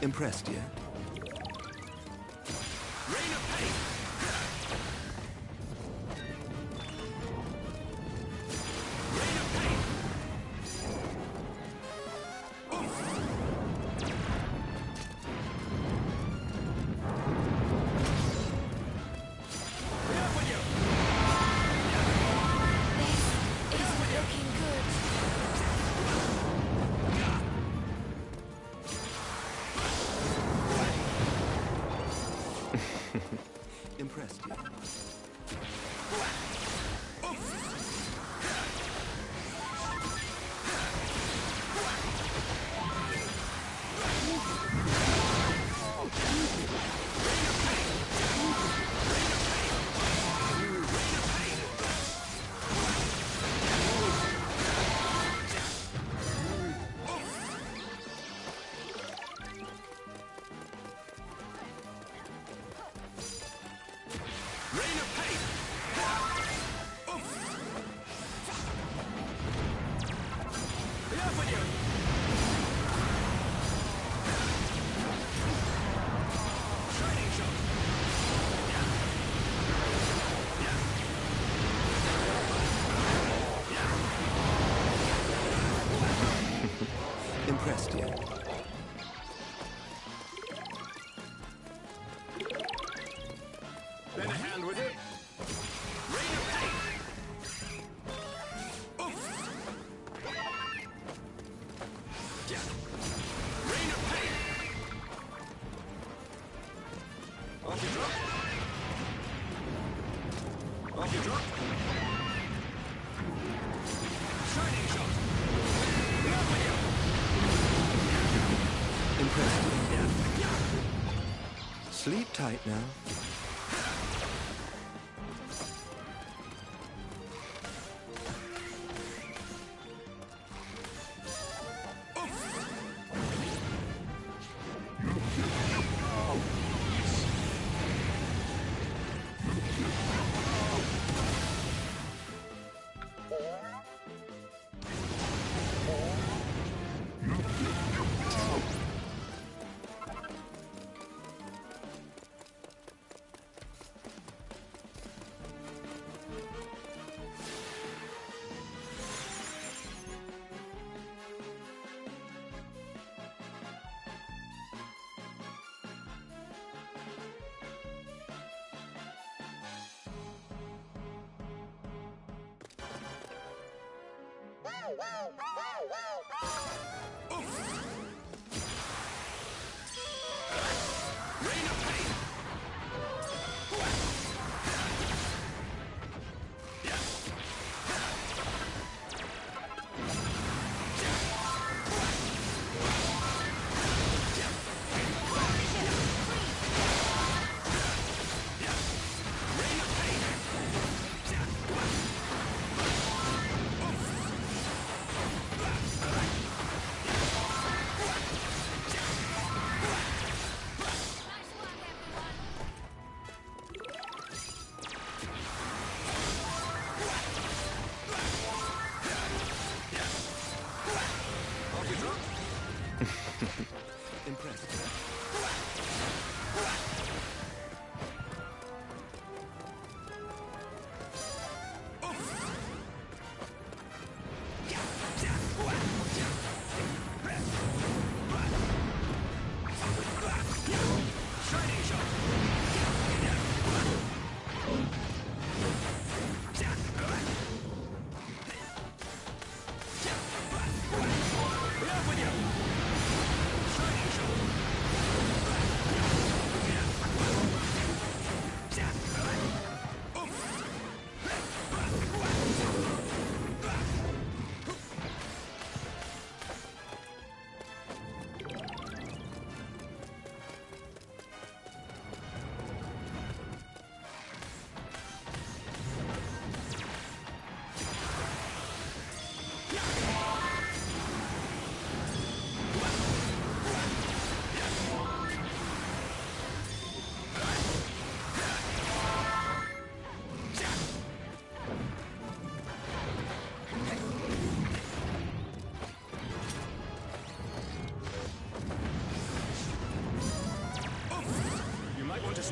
Impressed, yeah? Rain of pain! Rain of pain! Enough with you! This isn't looking good. Impressed, yeah? Rain of pain! Enough with you! Shining shot! Impressed, yeah? Lend a hand with it. Rain of pain! Rain of pain! Off you drop. Off you drop. Shining shot! Enough with you! Impressed, yeah? Yeah. Sleep tight now. Rain of pain!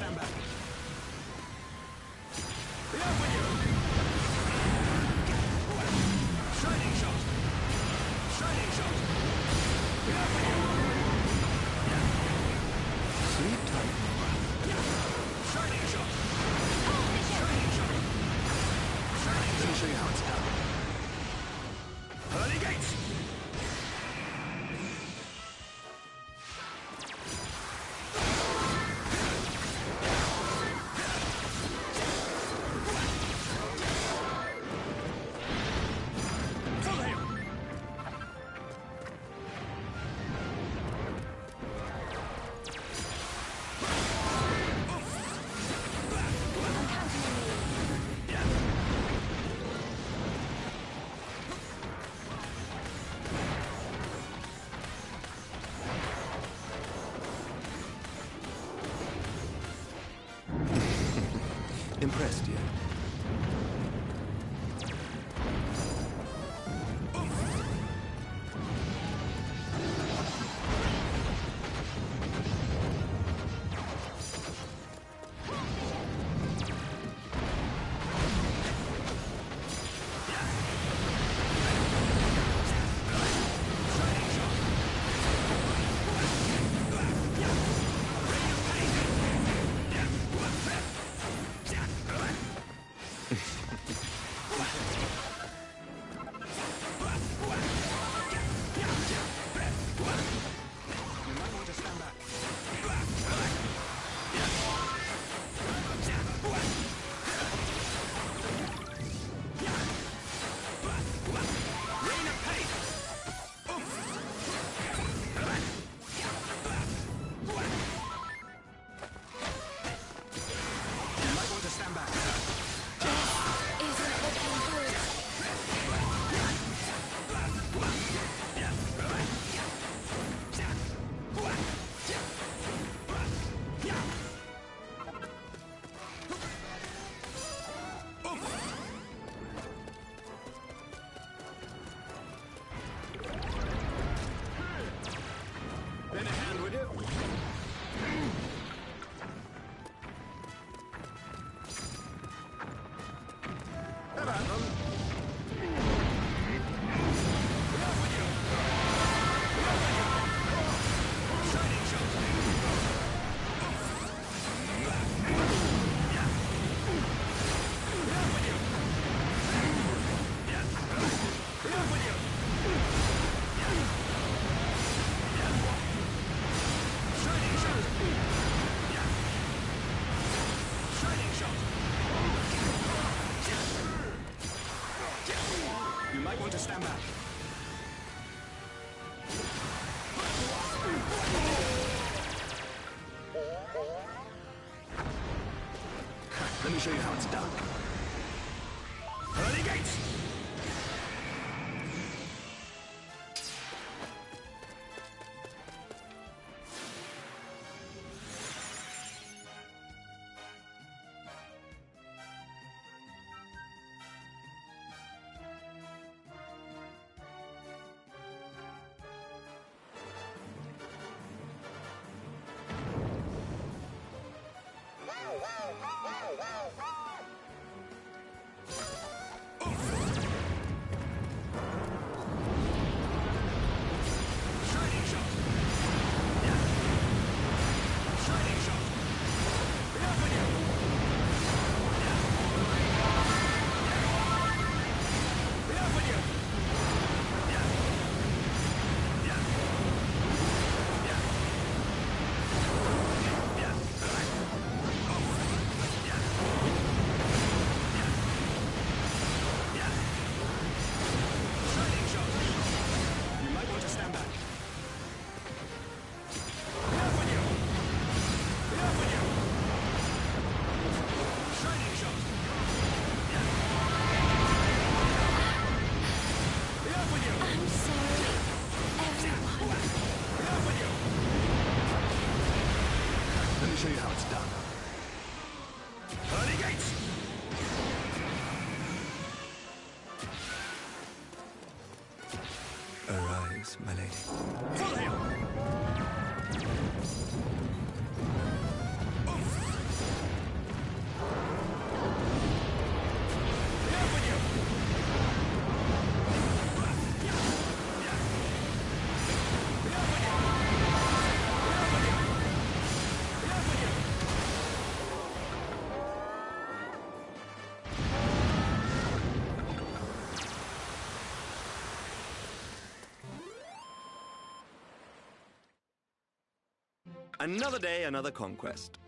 stand back. Be off with you! Shining shot! Shining shot! Be off with you! Sleep tight now. Shining shot! Shining shot! Shining shot! Let me show you how it's done. Pearly gates! Impressed yet? Lend a hand, would you? Have at them. Be off with you. Be off with you. Shining shot. Be off with you. Be off with you. Shining shot! Shining shot! You might want to stand back. Let me show you how it's done. Early gates! Shining shot! Shining shot! Be off with you! Be off with you! Shining shot! You might want to stand back. Be off with you! Be off with you! Shining shot! Be off with you! I'm sorry, everyone. Be off with you! Let me show you how it's done. Early gates! Arise, my lady. Follow him! Another day, another conquest.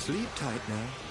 Sleep tight now.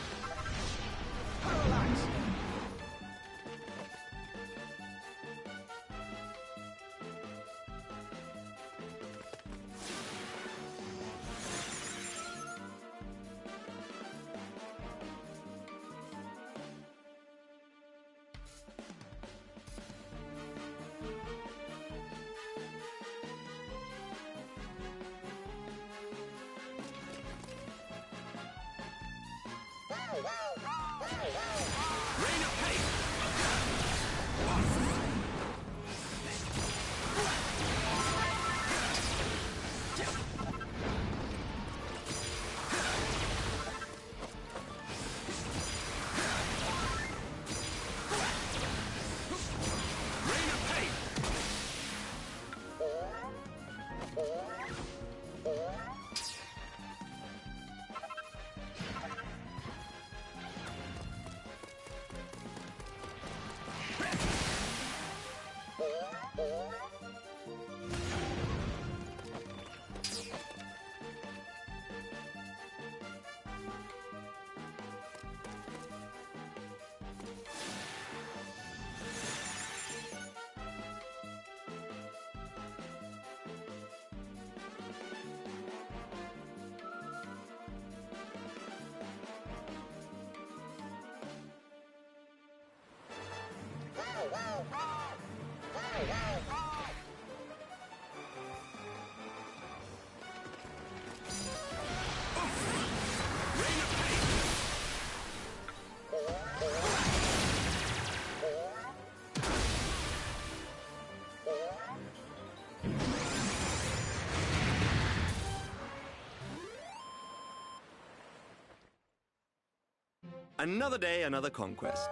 Another day, another conquest.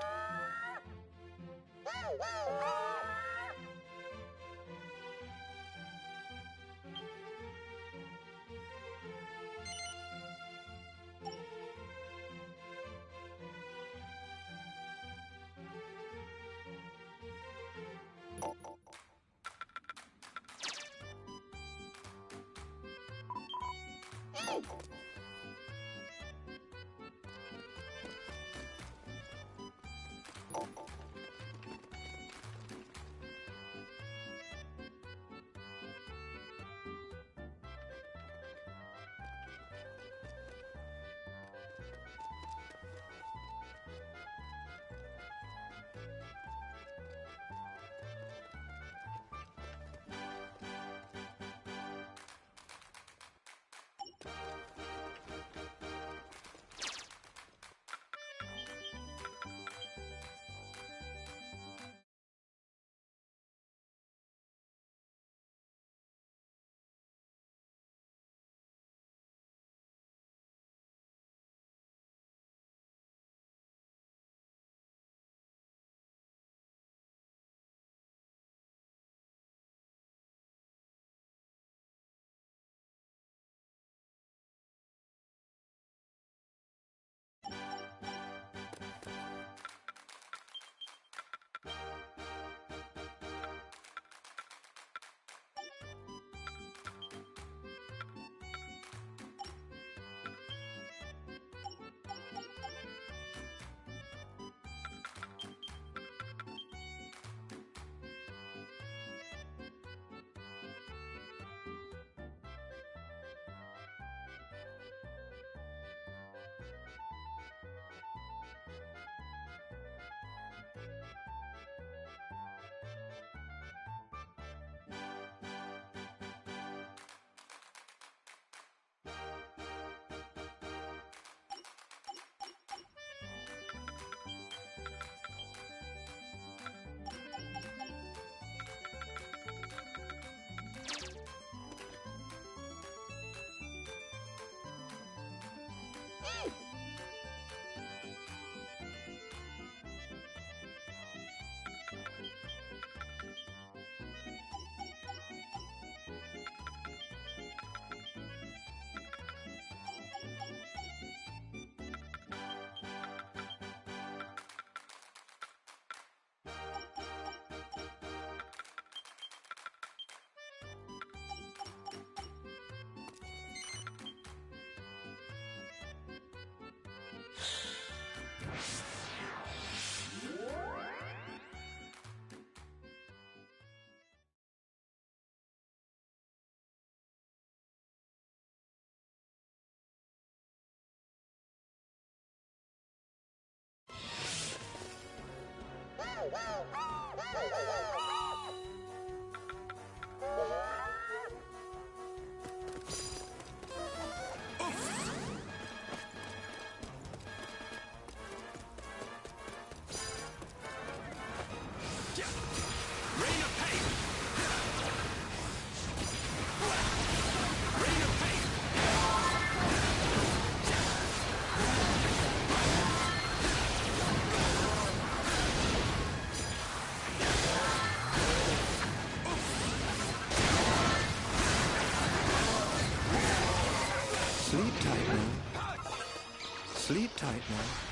Sleep tight now. Sleep tight now.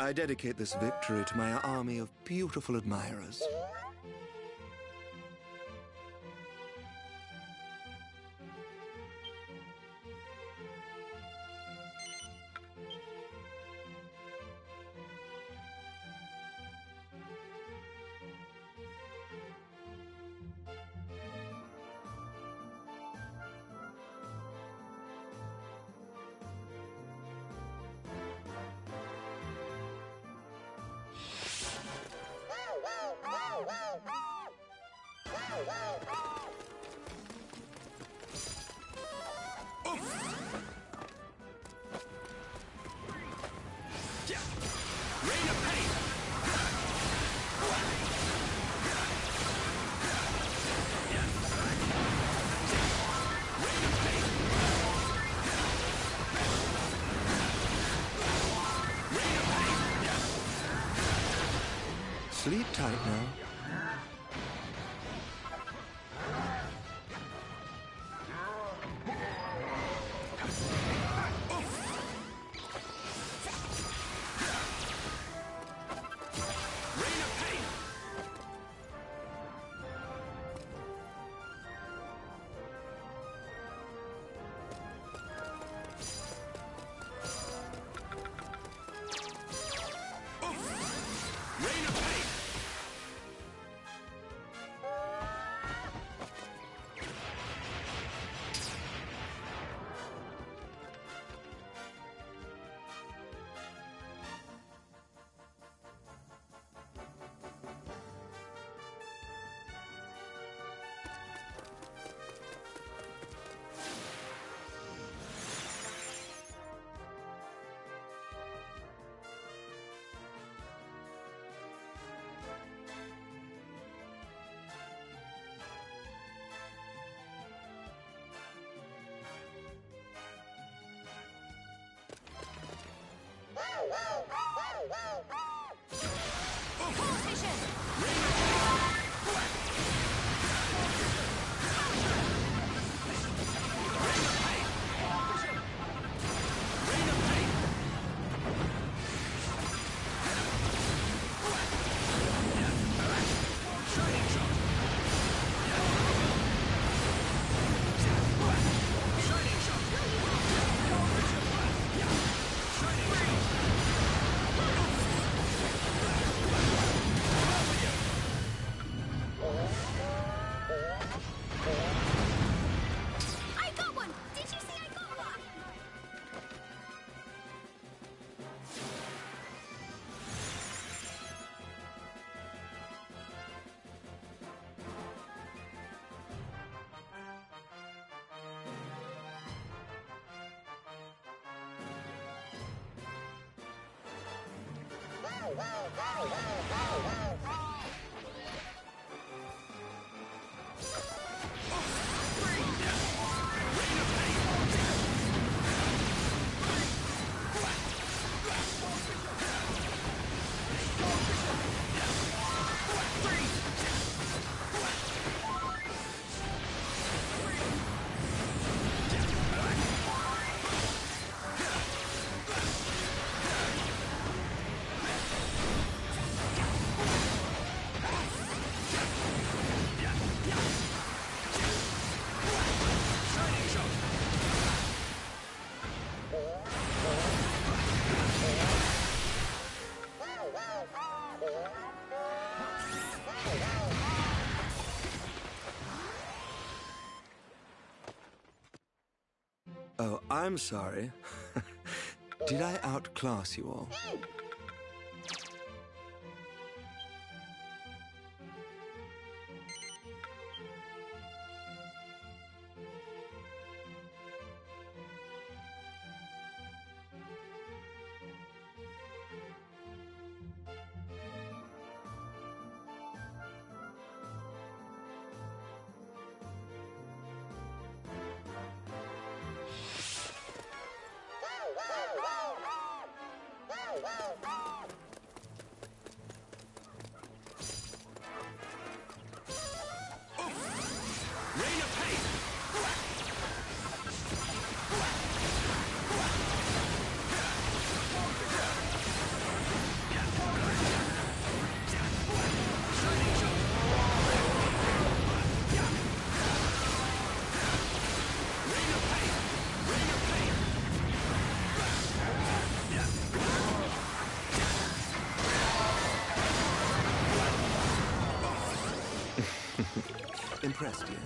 I dedicate this victory to my army of beautiful admirers. Sleep tight now. I'm sorry. Did I outclass you all? Impressed you?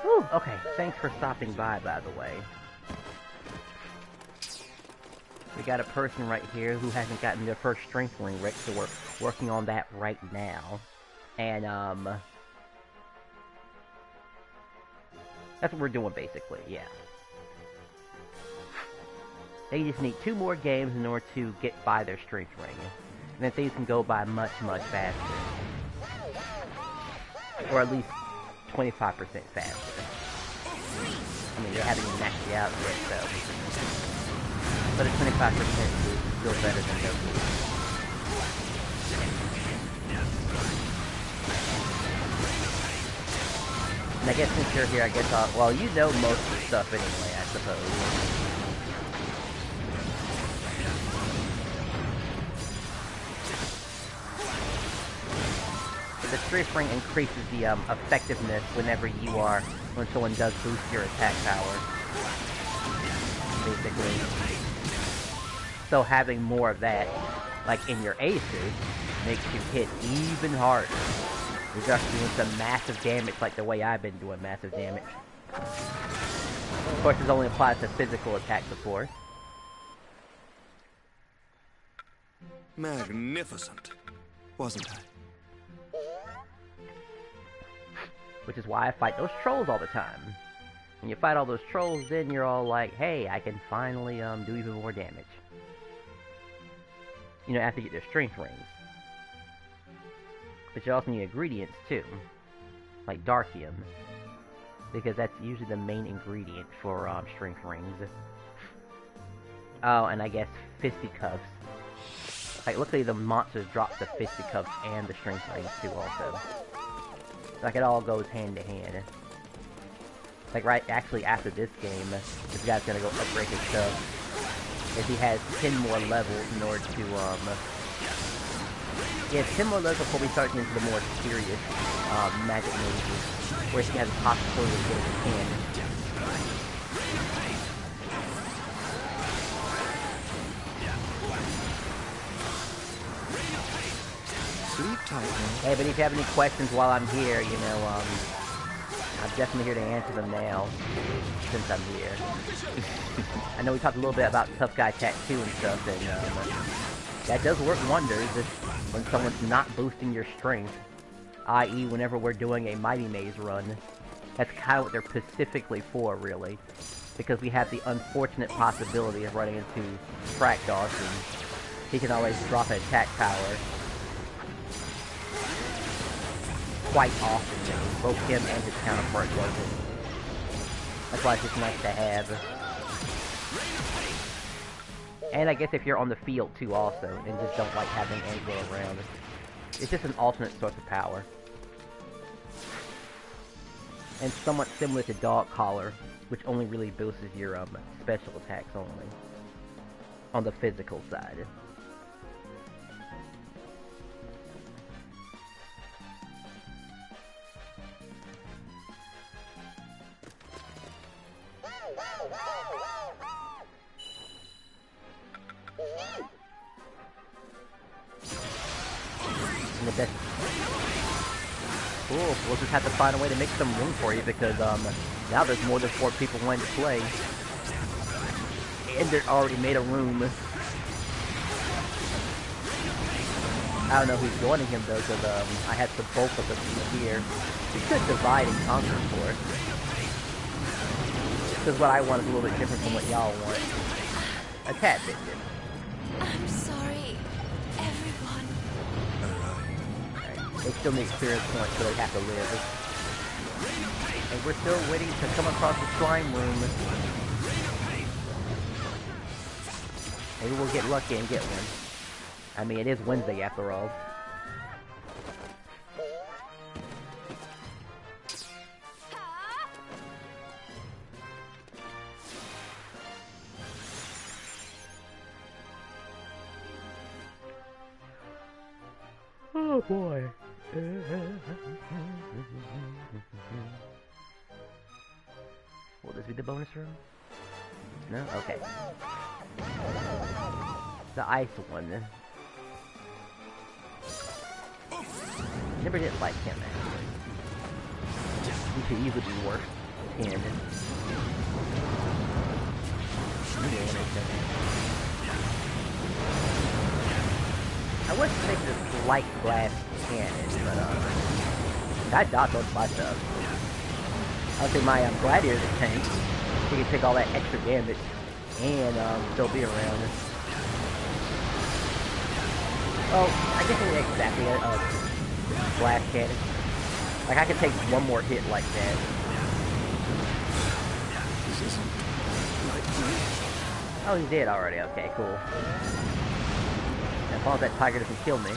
Whew, okay, thanks for stopping by the way. We got a person right here who hasn't gotten their first strength ring right, so we're working on that right now. And, that's what we're doing basically, yeah. They just need 2 more games in order to get by their strength ring. And then things can go by much, much faster. Or at least 25% faster. I mean, they haven't even maxed it out yet, so. But a 25% is still better than no. And I guess since you're here, I guess I'll, well, you know most of the stuff anyway, I suppose. The strength ring increases the effectiveness when someone does boost your attack power. Basically. So having more of that, like in your aces, makes you hit even harder. You're just doing some massive damage like the way I've been doing massive damage. Of course, this only applies to physical attacks, of course. Magnificent. wasn't I? Which is why I fight those trolls all the time. When you fight all those trolls, then you're all like, hey, I can finally do even more damage. You know, after you get their strength rings. But you also need ingredients too. Like Darkium. Because that's usually the main ingredient for strength rings. Oh, and I guess fisticuffs. Like, luckily the monsters drop the fisticuffs and the strength rings too also. Like, it all goes hand to hand. Like, actually after this game, this guy's gonna go upgrade his stuff. If he has 10 more levels in order to, yeah, 10 more levels before we start getting into the more serious, magic mages, where he has a possibility of getting a 10. Sleep tight, man. Hey, but if you have any questions while I'm here, you know, I'm definitely here to answer them now, since I'm here. I know we talked a little bit about Tough Guy Tattoo and stuff, and that does work wonders when someone's not boosting your strength, i.e. whenever we're doing a Mighty Maze run. That's kind of what they're specifically for, really. Because we have the unfortunate possibility of running into Fracdos, and he can always drop an attack power. Quite often, though. Both him and his counterpart does it. That's why it's just nice to have. And I guess if you're on the field, too, also, and just don't like having Angel around. It's just an alternate source of power. And somewhat similar to Dog Collar, which only really boosts your special attacks only. On the physical side. And the best. Cool. We'll just have to find a way to make some room for you because now there's more than 4 people wanting to play, and they already made a room. I don't know who's joining him though, because I had the bulk of the people here. We could divide and conquer, of course. Because what I want is a little bit different from what y'all want. A tad bit different. I'm sorry, everyone. They still need experience points, so they have to live. And we're still waiting to come across the slime room. Maybe we'll get lucky and get one. I mean, it is Wednesday after all. Oh boy. Will this be the bonus room? No? Okay. The ice one. Never did like him, actually. He could easily be worse. And I wish they could just light glass cannons, but I dodged most of my stuff. I would say my gladiator's tank, he can take all that extra damage and still be around. Oh, I guess it ain't exactly a glass cannon. Like I could take one more hit like that. Oh, he's dead already. Okay, cool. As long as that tiger doesn't kill me.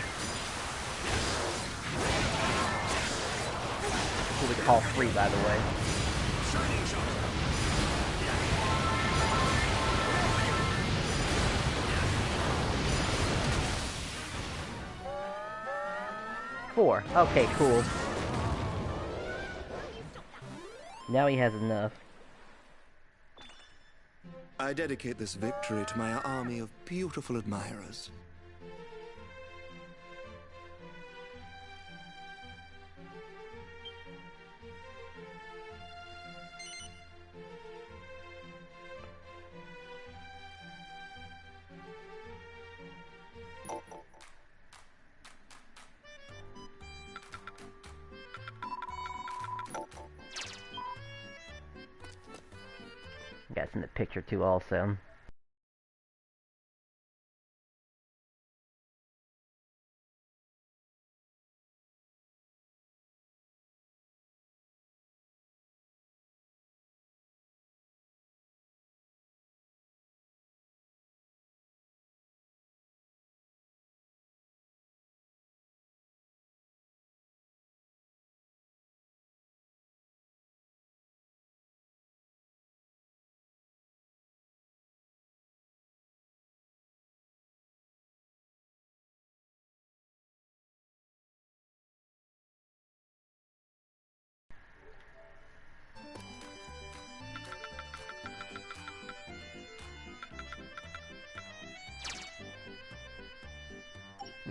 That's what we call free, by the way. Four. Okay, cool. Now he has enough. I dedicate this victory to my army of beautiful admirers. in the picture too also.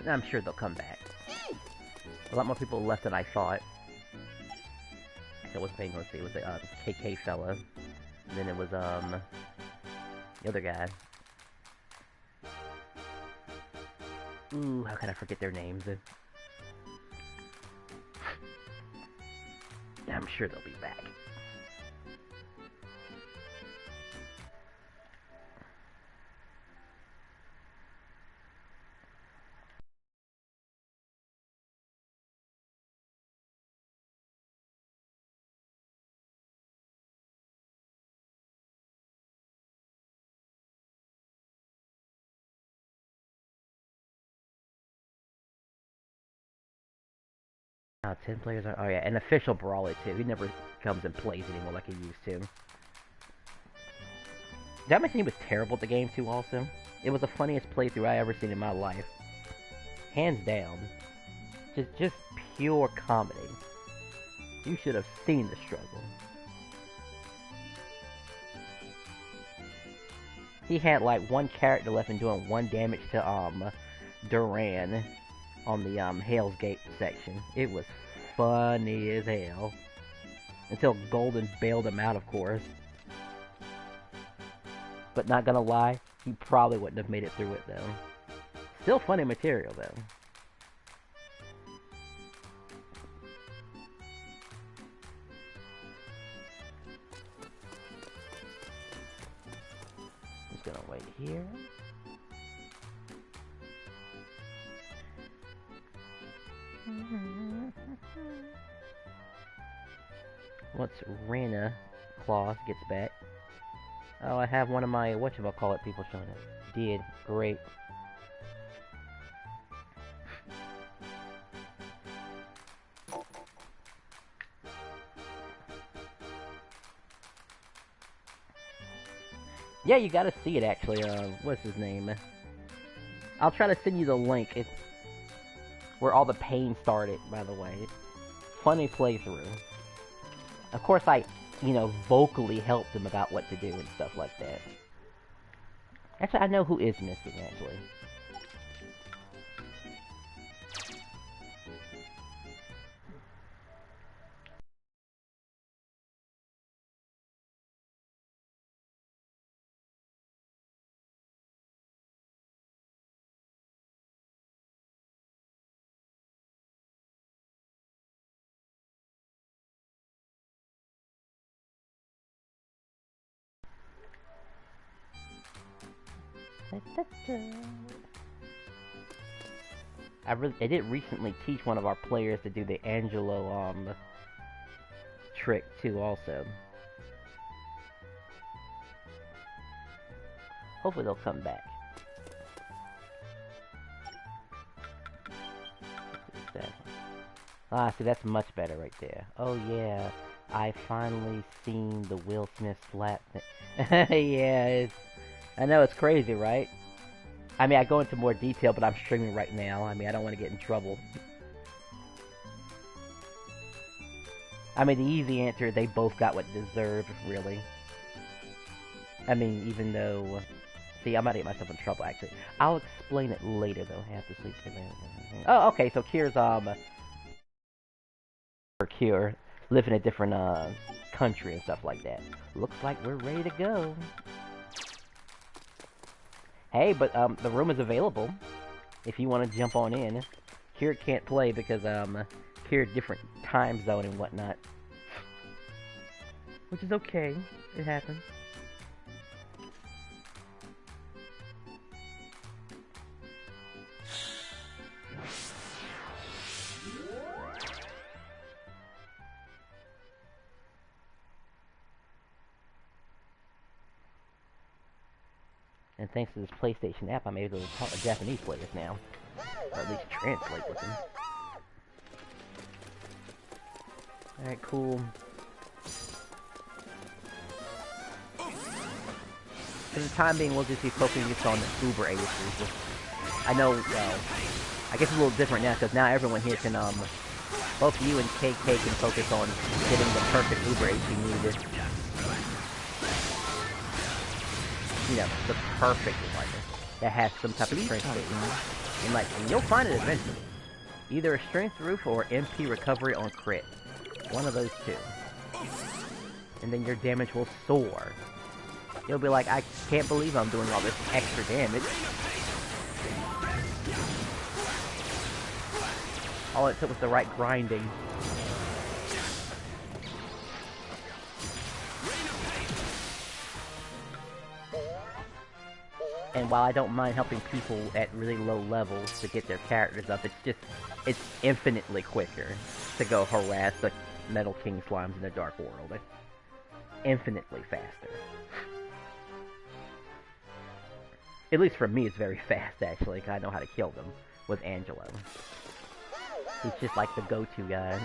I'm sure they'll come back. A lot more people left than I thought. I wasn't paying attention. It was a KK fella. And then it was the other guy. Ooh, how can I forget their names? I'm sure they'll be back. Oh, 10 players are... Oh yeah, an official brawler too. He never comes and plays anymore like he used to. Did I mention he was terrible at the game too also? It was the funniest playthrough I ever seen in my life. Hands down. Just pure comedy. You should have seen the struggle. He had like one character left and doing 1 damage to Duran on the Hell's Gate section. It was funny as hell. Until Golden bailed him out, of course. But not gonna lie, he probably wouldn't have made it through it though. Still funny material though. Just gonna wait here. Once Rena Claus gets back. Oh, I have one of my whatchamacallit people showing up. Did. Great. Yeah, you gotta see it actually. What's his name? I'll try to send you the link. It's where all the pain started, by the way. Funny playthrough. Of course, I, vocally helped him about what to do and stuff like that. Actually, I know who is missing, actually. They did recently teach one of our players to do the Angelo trick too also. Hopefully they'll come back. Ah, see, that's much better right there. Oh yeah, I finally seen the Will Smith slap thing. Yeah, I know it's crazy, right? I mean, I go into more detail, but I'm streaming right now. I mean, I don't want to get in trouble. I mean, the easy answer, they both got what deserved, really. I mean, even though... See, I might get myself in trouble, actually. I'll explain it later, though. I have to sleep today. Oh, okay, so Kier's, Kier, live in a different, country and stuff like that. Looks like we're ready to go. Hey, but the room is available if you want to jump on in. Kier can't play because Kier different time zone and whatnot, which is okay. It happens. And thanks to this PlayStation app, I'm able to talk to Japanese players now. Or at least translate with them. Alright, cool. For the time being, we'll just be focusing on Uber aces. I know, well, I guess it's a little different now, because now everyone here can, both you and KK can focus on getting the perfect Uber ace you need. You know, the perfect one that has some type of strength boost. And, like, and you'll find it eventually. Either a strength roof or MP recovery on crit. One of those two. And then your damage will soar. You'll be like, I can't believe I'm doing all this extra damage. All it took was the right grinding. And while I don't mind helping people at really low levels to get their characters up, it's infinitely quicker to go harass the Metal King slimes in the Dark World. It's infinitely faster. At least for me, it's very fast, actually, because I know how to kill them with Angelo. He's just like the go-to guy.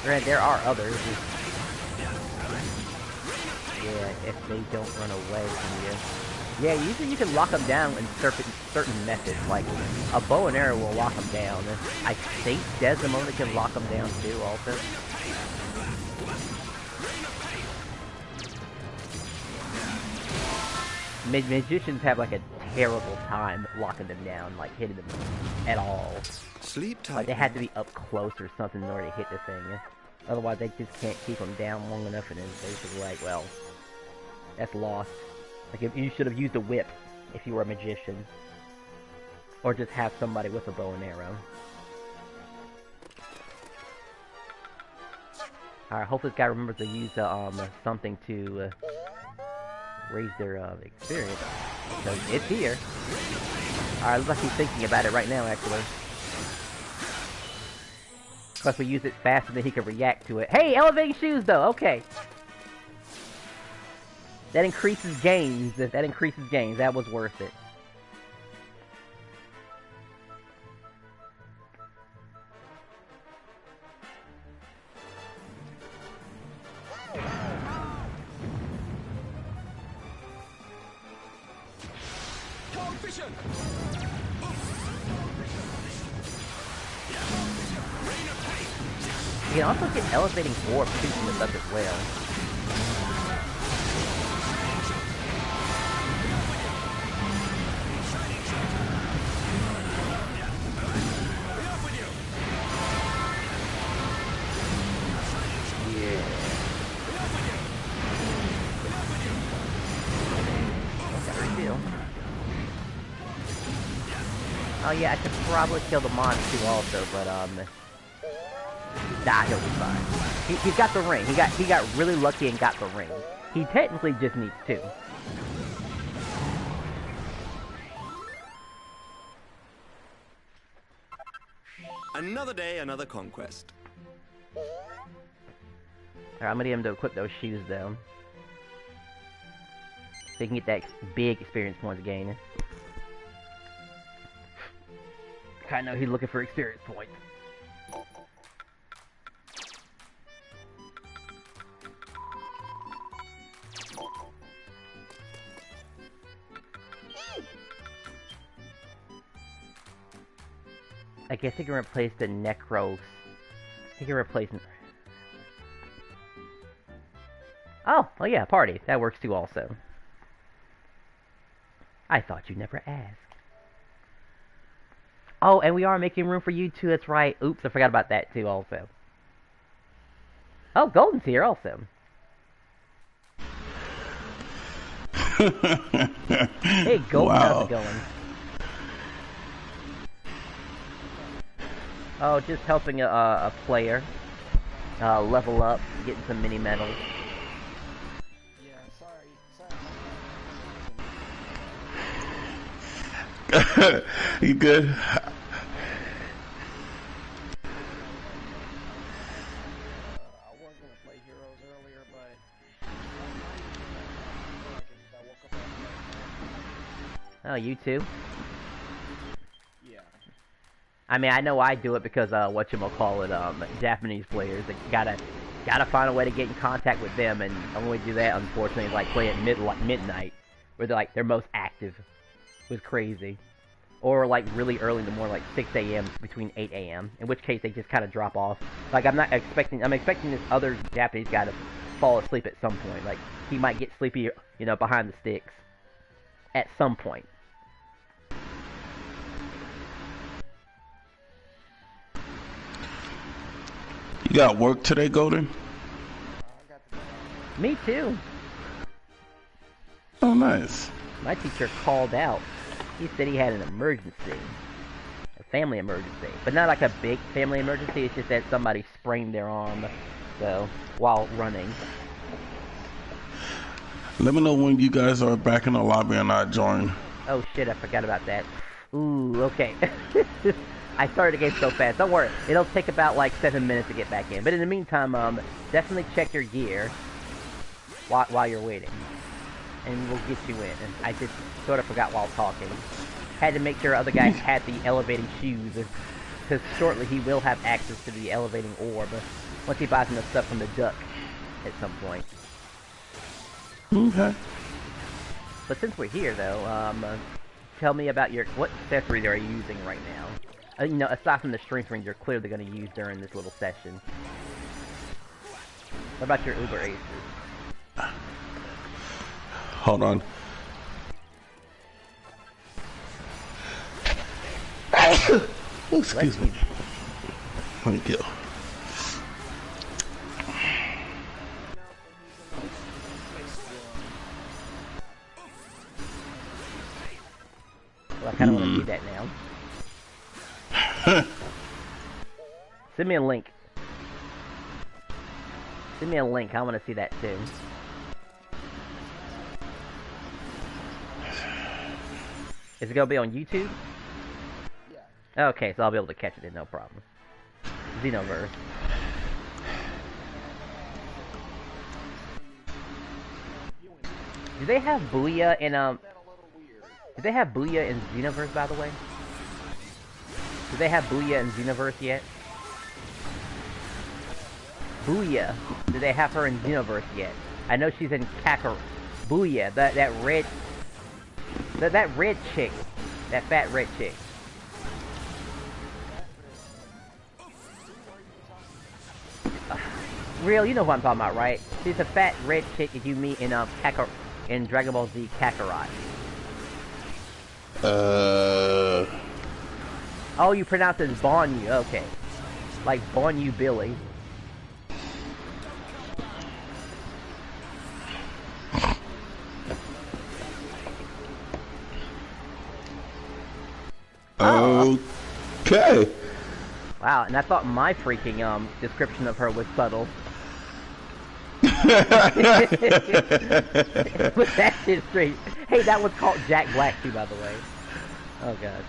Granted, there are others. Yeah, if they don't run away from you. Yeah, usually you can lock them down in certain methods, like a bow and arrow will lock them down. I think Desdemona can lock them down too, also. Magicians have like a terrible time locking them down, like hitting them at all. Sleep tight. Like they had to be up close or something in order to hit the thing. Otherwise, they just can't keep them down long enough, and it's basically like, well, that's lost. Like if you should have used a whip if you were a magician, or just have somebody with a bow and arrow. Alright, hope this guy remembers to use something to raise their experience, because it's here. Alright, looks like he's thinking about it right now, actually. Plus we use it faster than he can react to it. Hey, elevating shoes though, okay. That increases gains. That increases gains. That was worth it. You can also get elevating orb shooting this up as well. Oh yeah, I could probably kill the mon too also, but nah, he'll be fine. He's got the ring. He got really lucky and got the ring. He technically just needs 2. Another day, another conquest. Alright, I'm gonna get him to equip those shoes though. So he can get that big experience points again. I know he's looking for experience points. I guess he can replace the Necros. He can replace... Oh yeah, party. That works too also. I thought you'd never ask. Oh, and we are making room for you too, that's right. Oops, I forgot about that too also. Oh, Golden's here also. Hey, Golden, wow. How's it going? Oh, just helping a player level up, getting some mini medals. Yeah, sorry. You good? Oh, you too? Yeah. I mean, I know I do it because, whatchamacallit, Japanese players, they gotta find a way to get in contact with them, and the only way to do that, unfortunately, is, like, play at midnight, where they're, like, they're most active. It was crazy. Or, like, really early in the morning, like 6 a.m. between 8 a.m., in which case they just kind of drop off. Like, I'm expecting this other Japanese guy to fall asleep at some point. Like, he might get sleepy, you know, behind the sticks. At some point. You got work today, Golden? Me too. Oh, nice. My teacher called out. He said he had an emergency. A family emergency. But not like a big family emergency, it's just that somebody sprained their arm, so, while running. Let me know when you guys are back in the lobby and I join. Oh shit, I forgot about that. Ooh, okay. I started the game so fast. Don't worry, it'll take about like 7 minutes to get back in. But in the meantime, definitely check your gear while you're waiting. And we'll get you in. And I just sort of forgot while talking. Had to make sure other guys had the elevating shoes, because shortly he will have access to the elevating orb once he buys enough stuff from the duck at some point. Okay. But since we're here, though, tell me about what accessories are you using right now? You know, aside from the strength rings you're clearly going to use during this little session. What about your Uber Aces? Hold on. Excuse me. Thank you. Well, I kind of want to do that now. Send me a link. Send me a link. I want to see that too. Is it going to be on YouTube? Yeah. Okay, so I'll be able to catch it in, no problem. Xenoverse. Do they have Booyah in, do they have Booyah in Xenoverse, by the way? Do they have Booyah in Xenoverse yet? Booyah. Do they have her in Xenoverse yet? I know she's in Kakarot. Booyah, that red... That red chick. That fat red chick. Real, you know who I'm talking about, right? She's a fat red chick that you meet in in Dragon Ball Z Kakarot. Oh, you pronounce it as Bonyu. Okay. Like Bonyu Billy. Okay. Wow, and I thought my freaking description of her was subtle. But that shit straight. Hey, that was called Jack Black too, by the way. Oh god,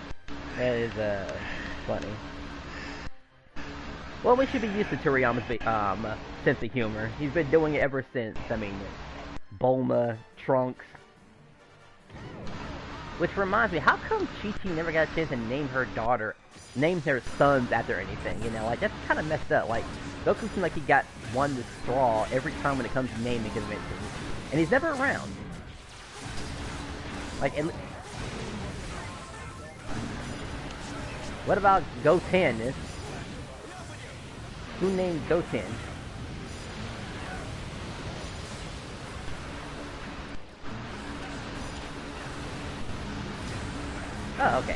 that is funny. Well, we should be used to Toriyama's sense of humor. He's been doing it ever since. I mean, Bulma, Trunks. Which reminds me, how come Chi-Chi never got a chance to name her sons after anything, you know? Like, that's kind of messed up. Like, Goku seems like he got one the straw every time when it comes to naming conventions. And he's never around. Like, what about Goten? Who named Goten? Oh, okay.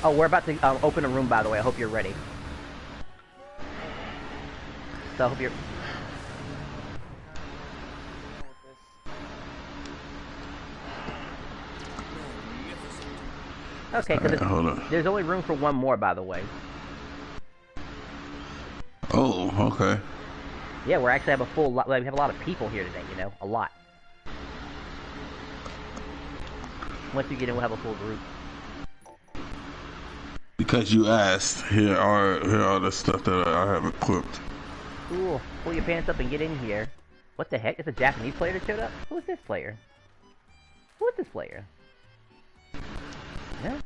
Oh, we're about to open a room, by the way. I hope you're ready. So I hope you're... Okay, because there's only room for one more, by the way. Oh, okay. Yeah, we're actually have a full lot. We have a lot of people here today, you know? A lot. Once we get in, we'll have a full group. Cause you asked. Here are the stuff that I have equipped. Cool. Pull your pants up and get in here. What the heck? It's a Japanese player that showed up? Who is this player? Who is this player? Yeah.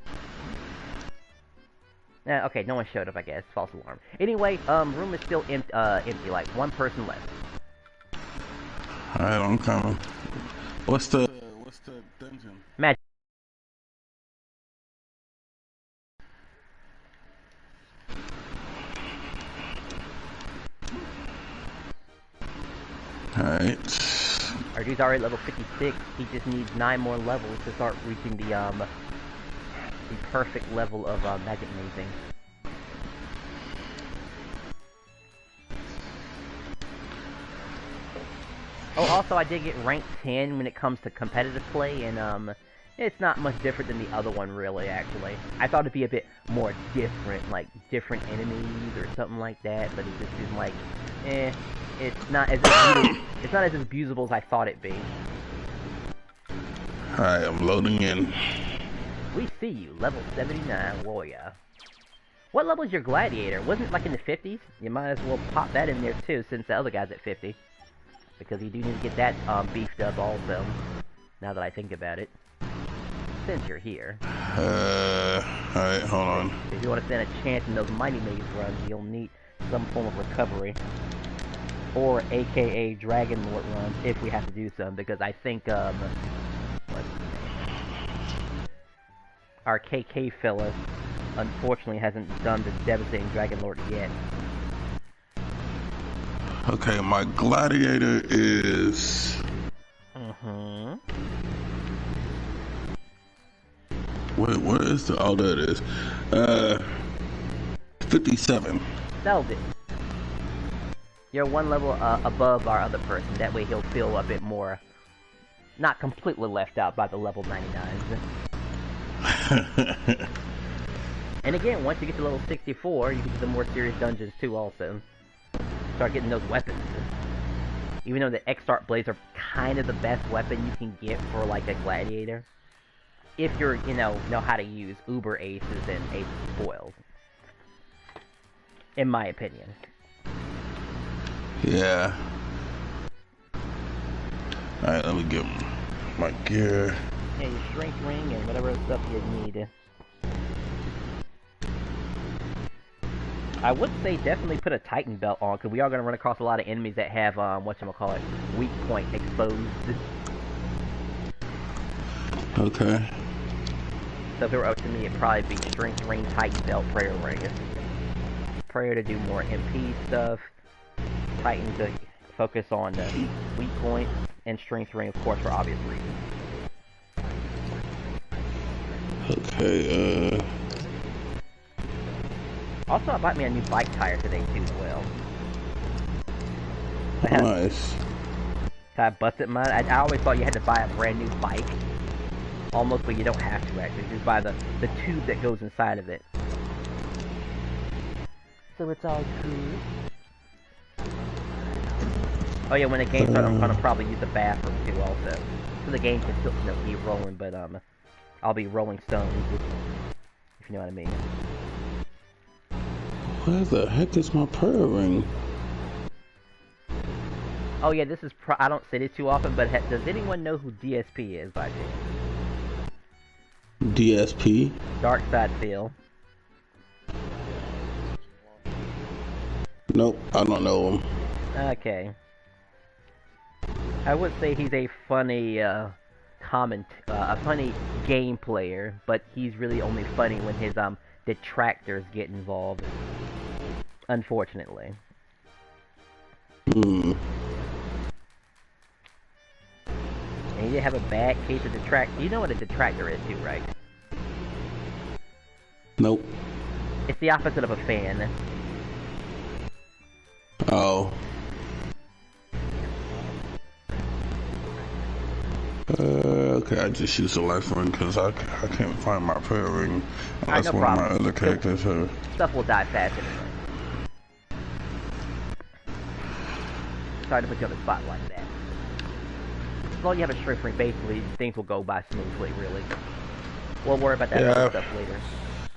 Yeah, okay, no one showed up, I guess. False alarm. Anyway, room is still empty, like one person left. Alright, I'm coming. What's the dungeon? Magic. Alright. Our dude's already level 56. He just needs 9 more levels to start reaching the perfect level of magic mazing. Oh, also I did get rank 10 when it comes to competitive play, and it's not much different than the other one, really, actually. I thought it'd be a bit more different, like different enemies or something like that, but it just seems like, it's not as abusable as I thought it'd be. Alright, I'm loading in. We see you, level 79 warrior. What level is your gladiator? Wasn't it like in the 50s? You might as well pop that in there too, since the other guy's at 50. Because you do need to get that beefed up also, now that I think about it. Since you're here. Alright, hold on. If you want to stand a chance in those mighty maze runs, you'll need some form of recovery. Or aka Dragon Lord runs, if we have to do some, because I think, our KK fella, unfortunately, hasn't done the devastating Dragon Lord yet. Okay, my gladiator is... Wait, what is the... Oh, there it is. 57. That'll do. You're one level above our other person. That way he'll feel a bit more... not completely left out by the level 99s. And again, once you get to level 64, you get to the more serious dungeons too, also. Start getting those weapons. Even though the X-Start Blades are kind of the best weapon you can get for, like, a gladiator. If you're, you know how to use Uber Aces and Ace Spoils. In my opinion. Yeah. Alright, let me get my gear. Yeah, your strength ring and whatever stuff you need. I would say definitely put a Titan belt on, because we are going to run across a lot of enemies that have, whatchamacallit, weak point exposed. Okay. So if it were up to me, it'd probably be strength ring, Titan belt, prayer ring. Prayer to do more MP stuff. Titan to focus on the weak points, and strength ring, of course, for obvious reasons. Okay, Also, I bought me a new bike tire today, too, as well. Nice. I busted mine. I always thought you had to buy a brand new bike. Almost, but you don't have to, actually. Just buy the tube that goes inside of it. So it's all good. Oh yeah, when the game starts, I'm gonna probably use the bathroom, too, also. So the game can still keep rolling, but, I'll be rolling stones, if you know what I mean. Where the heck is my prayer ring? Oh yeah, this is I don't say this too often, but does anyone know who DSP is, by chance? DSP? Dark Side Phil. Nope, I don't know him. Okay. I would say he's a funny, a funny game player, but he's really only funny when his, detractors get involved. Unfortunately. Hmm. And he did have a bad case of detractor. You know what a detractor is too, right? Nope. It's the opposite of a fan. Oh. Okay, I just used a life ring because I can't find my prayer ring unless no one problem. of my other characters have. Stuff will die fast anyway. Sorry to put you on the spot like that. As long as you have a strength ring, basically, things will go by smoothly, really. We'll worry about that other stuff later.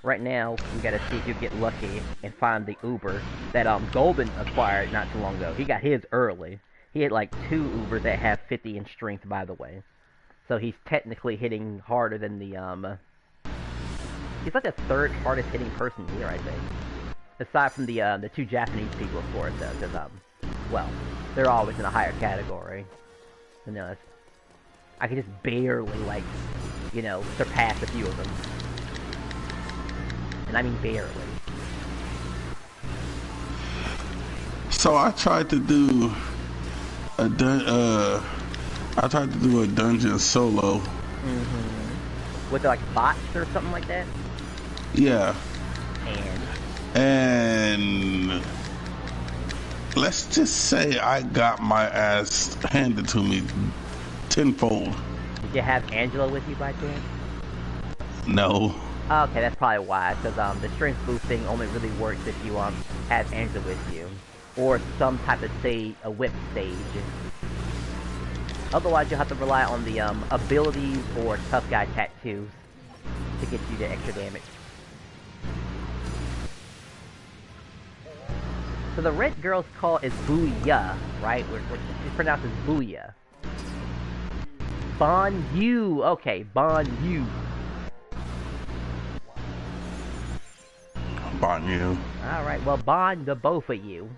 Right now, we gotta see if you get lucky and find the Uber that Golden acquired not too long ago. He got his early. He had like 2 Ubers that have 50 in strength, by the way. So he's technically hitting harder than the he's like the 3rd hardest hitting person here, I think. Aside from the 2 Japanese people, of course, though, because well, they're always in a higher category than us. I can just barely, like, you know, surpass a few of them. And I mean barely. So I tried to do a dungeon solo. Mm-hmm. With like bots or something like that? Yeah. And let's just say I got my ass handed to me tenfold. Did you have Angela with you by chance? No. Okay, that's probably why, because the strength boosting only really works if you have Angela with you, or some type of a whip stage. Otherwise, you'll have to rely on the abilities or tough guy tattoos to get you the extra damage. So the red girl's call is Booyah, right? It's pronounced as Booyah. Bon Yu. Okay, Bon Yu. Bon Yu. Alright, well, bond the both of you.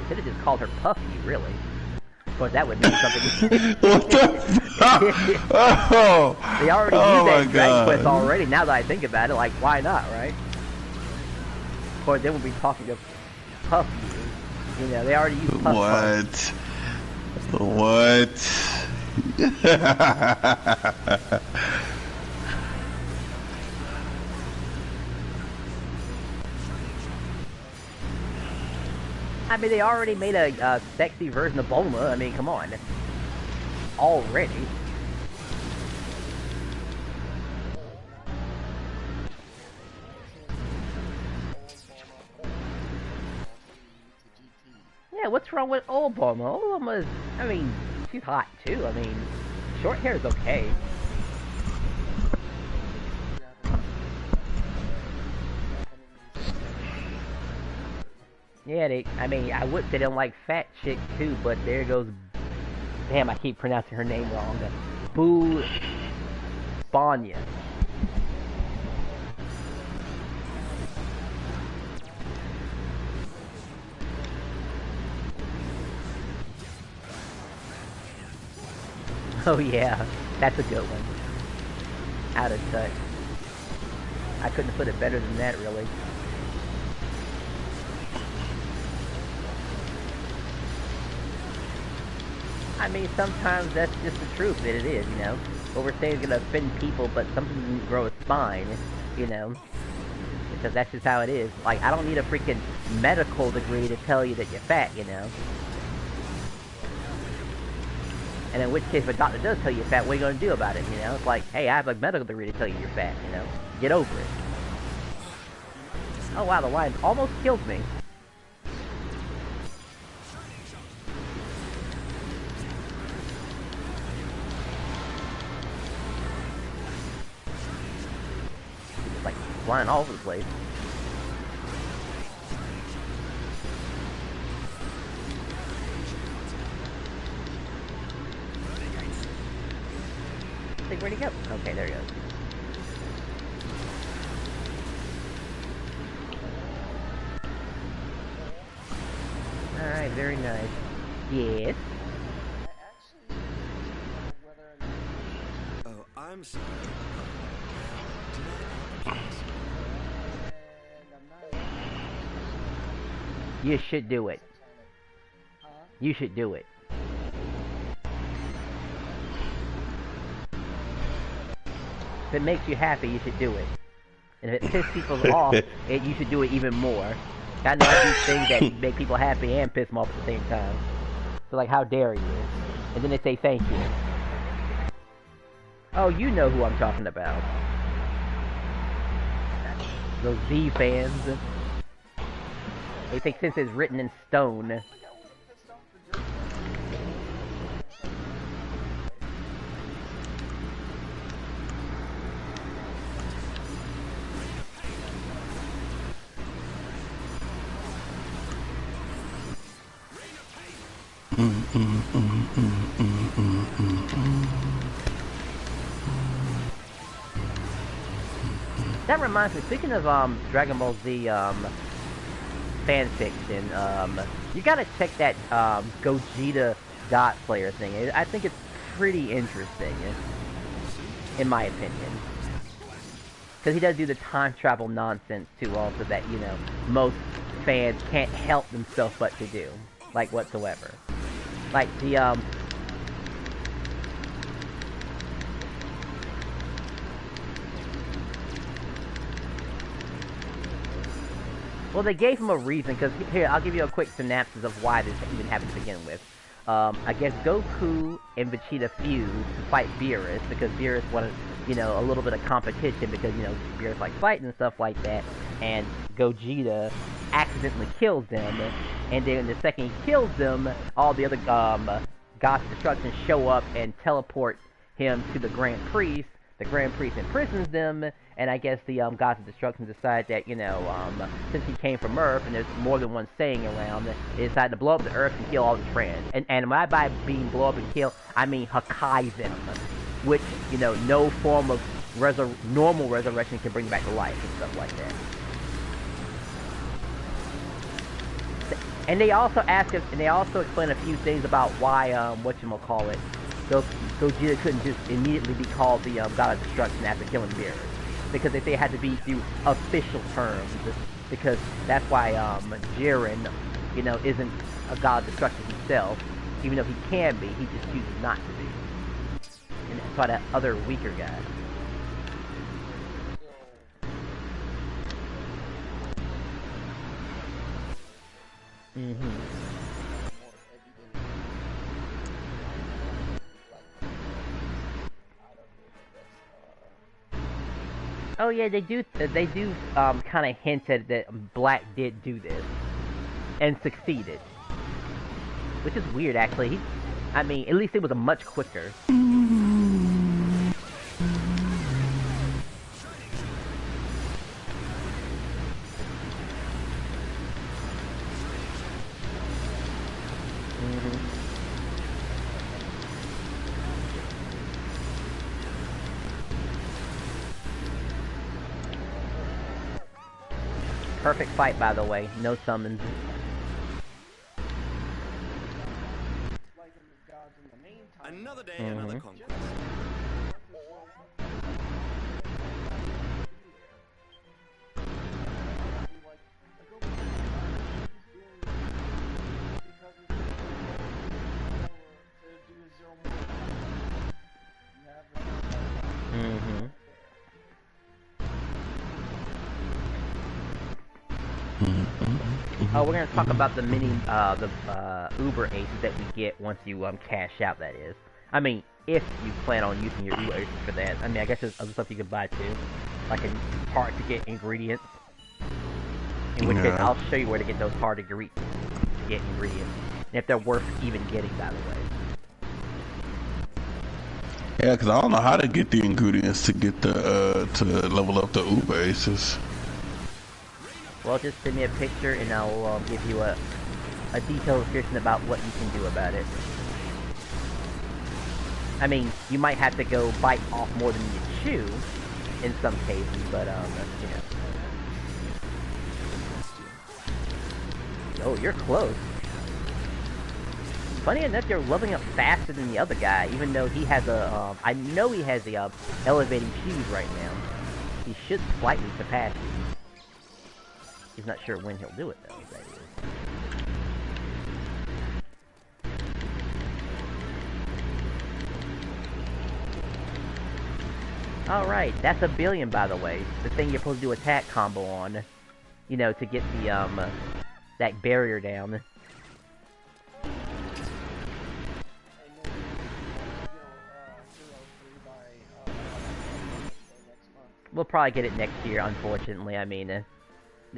Could have just called her Puffy, really. But that would mean something. What the fuck? Oh! They already used that in Dragon Quest already, now that I think about it. Like, why not, right? Or then we'll be talking to Puffy. You know, they already used Puff. What? I mean, they already made a sexy version of Bulma. I mean, come on. Already. Yeah, what's wrong with old Bulma? Old Bulma's, I mean, she's hot too. I mean, short hair is okay. Yeah, I mean, I would say they don't like fat chicks too, but there goes, damn, I keep pronouncing her name wrong. Boo Banya. Oh yeah, that's a good one. Out of touch. I couldn't put it better than that, really. I mean, sometimes that's just the truth that it is, you know? What we're saying is gonna offend people, but something doesn't grow a spine, you know? Because that's just how it is. Like, I don't need a freaking medical degree to tell you that you're fat, you know? And in which case, if a doctor does tell you you're fat, what are you gonna do about it, you know? It's like, hey, I have a medical degree to tell you you're fat, you know? Get over it. Oh wow, the lion almost killed me. It's like flying all over the place. Where'd he go? Okay, there he goes. Alright, very nice. Yes? Oh, I'm sorry. You should do it. You should do it. If it makes you happy, you should do it. And if it pisses people off, you should do it even more. I know I do things that make people happy and piss them off at the same time. So like, how dare you? And then they say thank you. Oh, you know who I'm talking about. Those Z fans. They think since it's written in stone. That reminds me, speaking of Dragon Ball Z fan fiction, you gotta check that Gogeta God Slayer thing. I think it's pretty interesting, in my opinion. Because he does do the time travel nonsense too, also, that, you know, most fans can't help themselves but to do, like, whatsoever. Like, the, well, they gave him a reason, because, here, I'll give you a quick synopsis of why this even happened to begin with. I guess Goku and Vegeta fused to fight Beerus, because Beerus wanted, you know, a little bit of competition, because, you know, Beerus likes fighting and stuff like that, and Gogeta accidentally kills them, and then the second he kills them, all the other, Gods of Destruction show up and teleport him to the Grand Priest. The Grand Priest imprisons them, and I guess the Gods of Destruction decide that, you know, since he came from Earth, and there's more than one saying around, they decide to blow up the Earth and kill all his friends. And when I by being blow up and kill, I mean Hakai them, which, you know, no form of normal resurrection can bring back to life and stuff like that. And they also explain a few things about why, whatchamacallit, Gogeta couldn't just immediately be called the God of Destruction after killing Beerus, because they had to be through official terms, because that's why Jiren, you know, isn't a God of Destruction himself, even though he can be, he just chooses not to be. And that's why that other weaker guy. Oh yeah, they do kind of hint at that Black did do this, and succeeded. Which is weird, actually. I mean, at least it was a much quicker. Perfect fight, by the way. No summons. Another day, another conquest. Oh, we're gonna talk about the mini, Uber aces that we get once you cash out. That is, I mean, if you plan on using your Uber aces for that. I mean, I guess there's other stuff you can buy too, like hard to get ingredients. In which case, I'll show you where to get those hard to get ingredients, and if they're worth even getting, by the way. Yeah, because I don't know how to get the ingredients to get the to level up the Uber aces. Well, just send me a picture and I'll give you a detailed description about what you can do about it. I mean, you might have to go bite off more than you chew in some cases, but, you know. Oh, you're close. Funny enough, you're leveling up faster than the other guy, even though he has a, I know he has the, elevating fuse right now. He should slightly surpass you. He's not sure when he'll do it, though, that is. Alright, that's a billion, by the way. The thing you're supposed to do attack combo on. You know, to get the, that barrier down. We'll probably get it next year, unfortunately. I mean,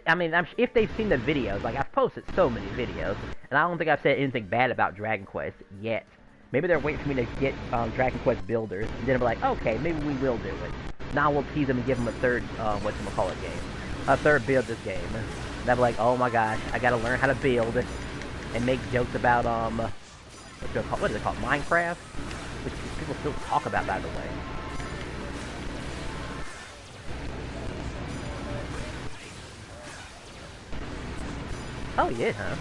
I mean, if they've seen the videos, like I've posted so many videos, and I don't think I've said anything bad about Dragon Quest yet. Maybe they're waiting for me to get Dragon Quest builders, and then I'll be like, okay, maybe we will do it. Now we'll tease them and give them a third, whatchamacallit game. A third build this game. And I'll be like, oh my gosh, I gotta learn how to build, and make jokes about, what is it called, Minecraft? Which people still talk about, by the way. Oh yeah, huh?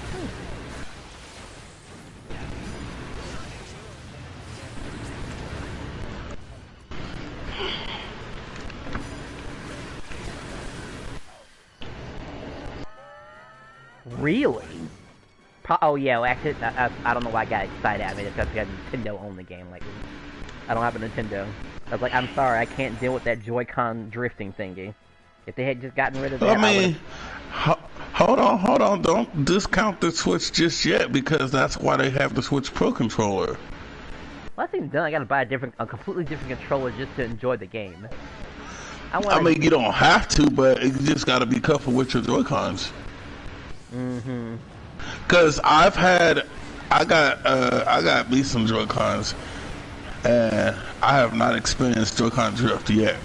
Really? Oh yeah, well, actually, I don't know why I got excited. I mean, it's because we had a Nintendo-only game. Like, I don't have a Nintendo. I was like, I'm sorry, I can't deal with that Joy-Con drifting thingy. If they had just gotten rid of that, I mean, hold on, don't discount the Switch just yet, because that's why they have the Switch Pro controller. Well, that seems done. I gotta buy a completely different controller just to enjoy the game. I mean, you don't have to, but you just gotta be careful with your Joy-Cons. Mm-hmm. Cause I got me some Joy-Cons, and I have not experienced Joy-Con drift yet.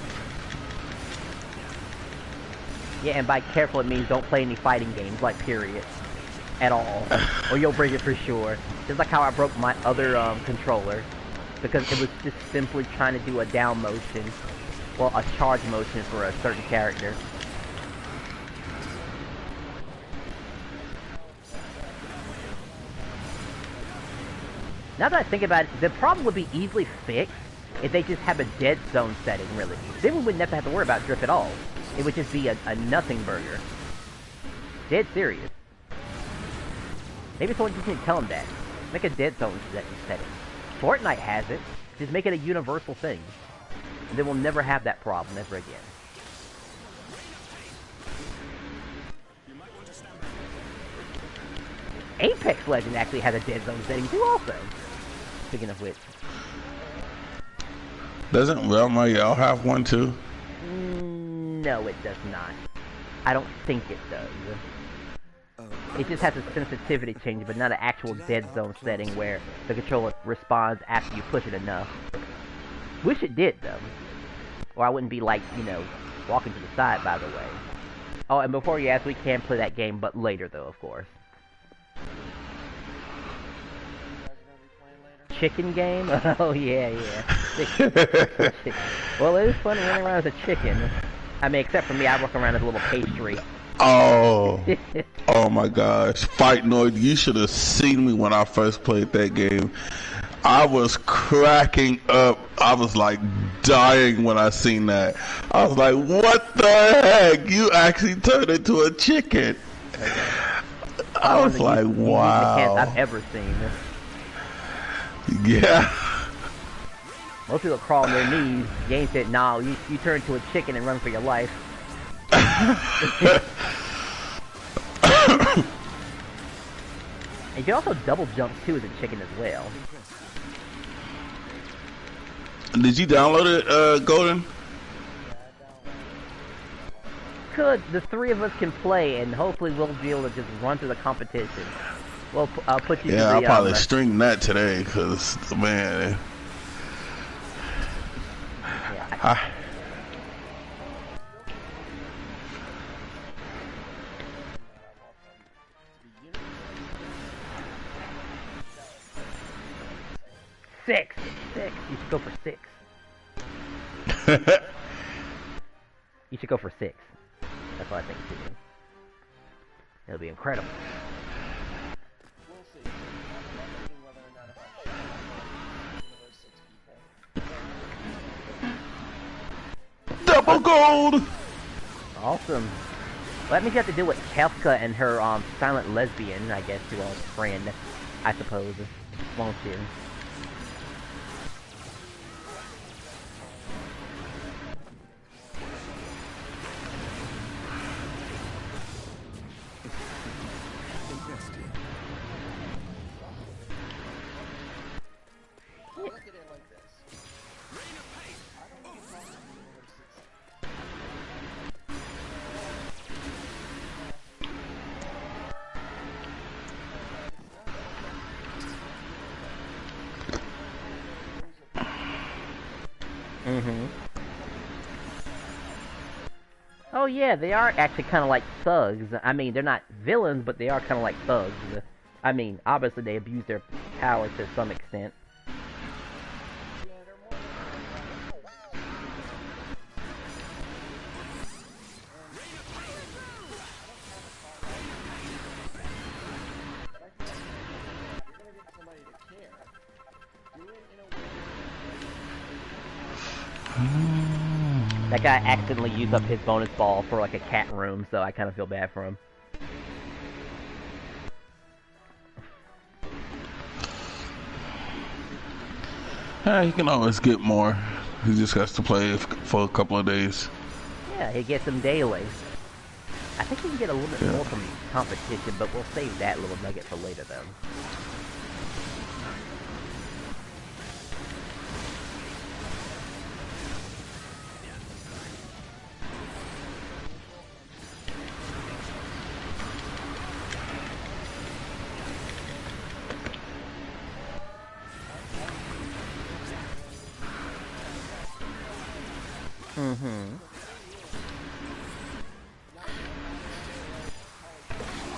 Yeah, and by careful it means don't play any fighting games, like period, at all, or you'll break it for sure. Just like how I broke my other controller, because it was just simply trying to do a down motion, well, a charge motion for a certain character. Now that I think about it, the problem would be easily fixed if they just have a dead zone setting, really. Then we wouldn't have to worry about drift at all. It would just be a nothing burger. Dead serious. Maybe someone just need to tell them that. Make a dead zone setting. Fortnite has it. Just make it a universal thing. And then we'll never have that problem ever again. Apex Legends actually has a dead zone setting too also. Speaking of which. Doesn't Royale have one too? No, it does not. I don't think it does. It just has a sensitivity change, but not an actual dead zone setting where the controller responds after you push it enough. Wish it did, though. Or I wouldn't be, like, you know, walking to the side, by the way. Oh, and before you ask, we can play that game, but later, though, of course. Chicken game? Oh, yeah. Well, it is fun running around as a chicken. I mean, except for me, I walk around as a little pastry. Oh, oh my gosh. FightNoid, you should have seen me when I first played that game. I was cracking up. I was like dying when I seen that. I was like, what the heck? You actually turned into a chicken. I was like, wow. I've ever seen. Yeah. Most people crawl on their knees. Game said, nah, you turn into a chicken and run for your life. And you can also double jump too as a chicken as well. Did you download it, Golden? Could. The three of us can play, and hopefully we'll be able to just run through the competition. We'll put you. Yeah, I'll probably stream that today, cause man. Yeah, Six. You should go for 6. You should go for 6. That's what I think you should do. It'll be incredible. We'll see. I'm wondering whether or not if I should Double gold! Awesome. Well, that means you have to deal with Kefka and her silent lesbian, I guess, who friend, I suppose, won't you? Mm-hmm. Oh yeah, they are actually kind of like thugs. I mean, they're not villains, but they are kind of like thugs. I mean, obviously they abuse their power to some extent. That guy accidentally used up his bonus ball for like a cat room, so I kind of feel bad for him. Yeah, he can always get more. He just has to play for a couple of days. Yeah, he gets them daily. I think he can get a little bit more from competition, but we'll save that little nugget for later, though.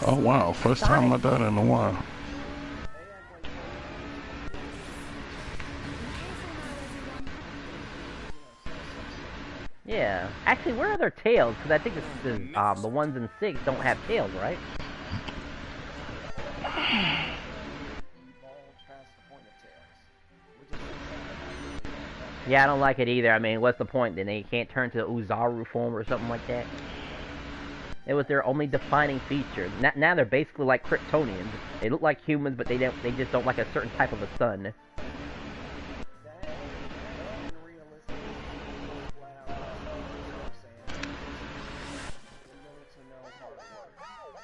Oh wow, first time I died in a while. Yeah. Actually, where are their tails? Because I think the ones in 6 don't have tails, right? Yeah, I don't like it either. I mean, what's the point then? They can't turn to Uzaru form or something like that? It was their only defining feature. Now they're basically like Kryptonians. They look like humans, but they just don't like a certain type of a sun.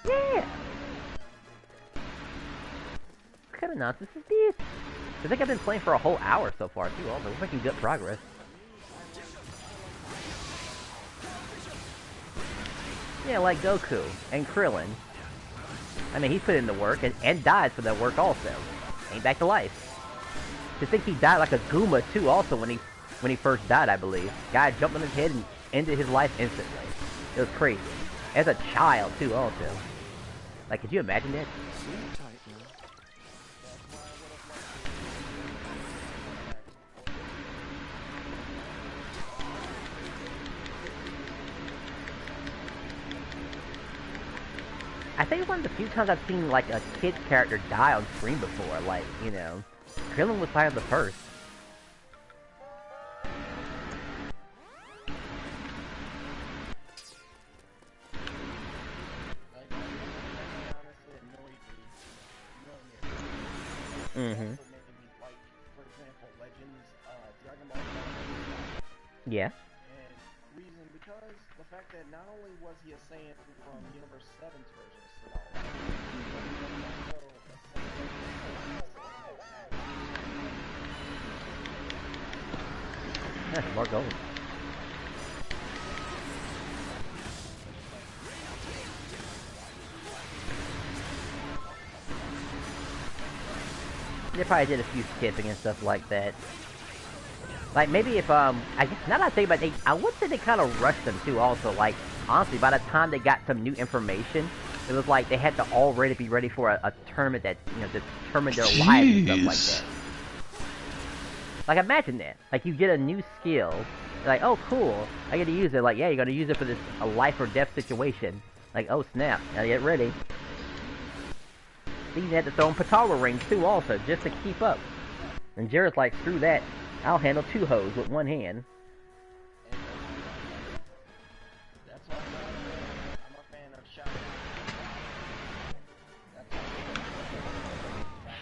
Yeah! What kind of nonsense is this? I think I've been playing for a whole hour so far, too, also. We're making good progress. Yeah, like Goku and Krillin. I mean, he put in the work and died for that work also. Ain't back to life. To think he died like a Goomba, too, also, when he first died, I believe. Guy jumped on his head and ended his life instantly. It was crazy. As a child, too, also. Like, could you imagine that? I think it's one of the few times I've seen, like, a kid's character die on screen before. Like, you know, Krillin was probably the first. Mm-hmm. Yeah. Reason because the fact that not only was he a Saiyan from Universe 7's version of That's more gold. They probably did a few skipping and stuff like that. Like, maybe if, I guess, now that I think about it, I would say they kind of rushed them, too, also. Like, honestly, by the time they got some new information, it was like they had to already be ready for a tournament that, you know, determined their lives and stuff like that. Like, imagine that. Like, you get a new skill, you're like, oh, cool, I get to use it. Like, yeah, you're gonna use it for this, a life or death situation. Like, oh, snap, now get ready. They even had to throw in Patara rings, too, also, just to keep up. And Jared's like, screw that. I'll handle 2 hoes with 1 hand.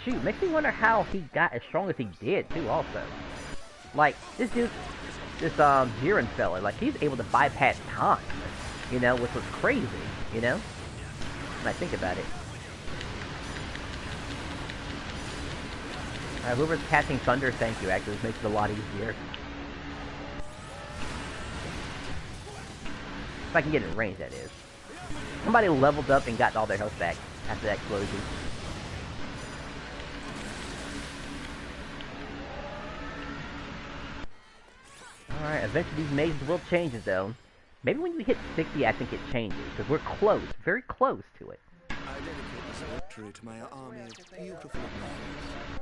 Shoot, makes me wonder how he got as strong as he did, too, also. Like, this dude, this, Jiren fella, like, he's able to bypass time, you know, which was crazy, you know? When I think about it. Whoever's catching thunder, thank you, actually. This makes it a lot easier. If I can get in range, that is. Somebody leveled up and got all their health back after that explosion. eventually these mazes will change it, though. Maybe when you hit 60, I think it changes, because we're close, very close to it. I dedicate this victory to my army of beautiful admirers.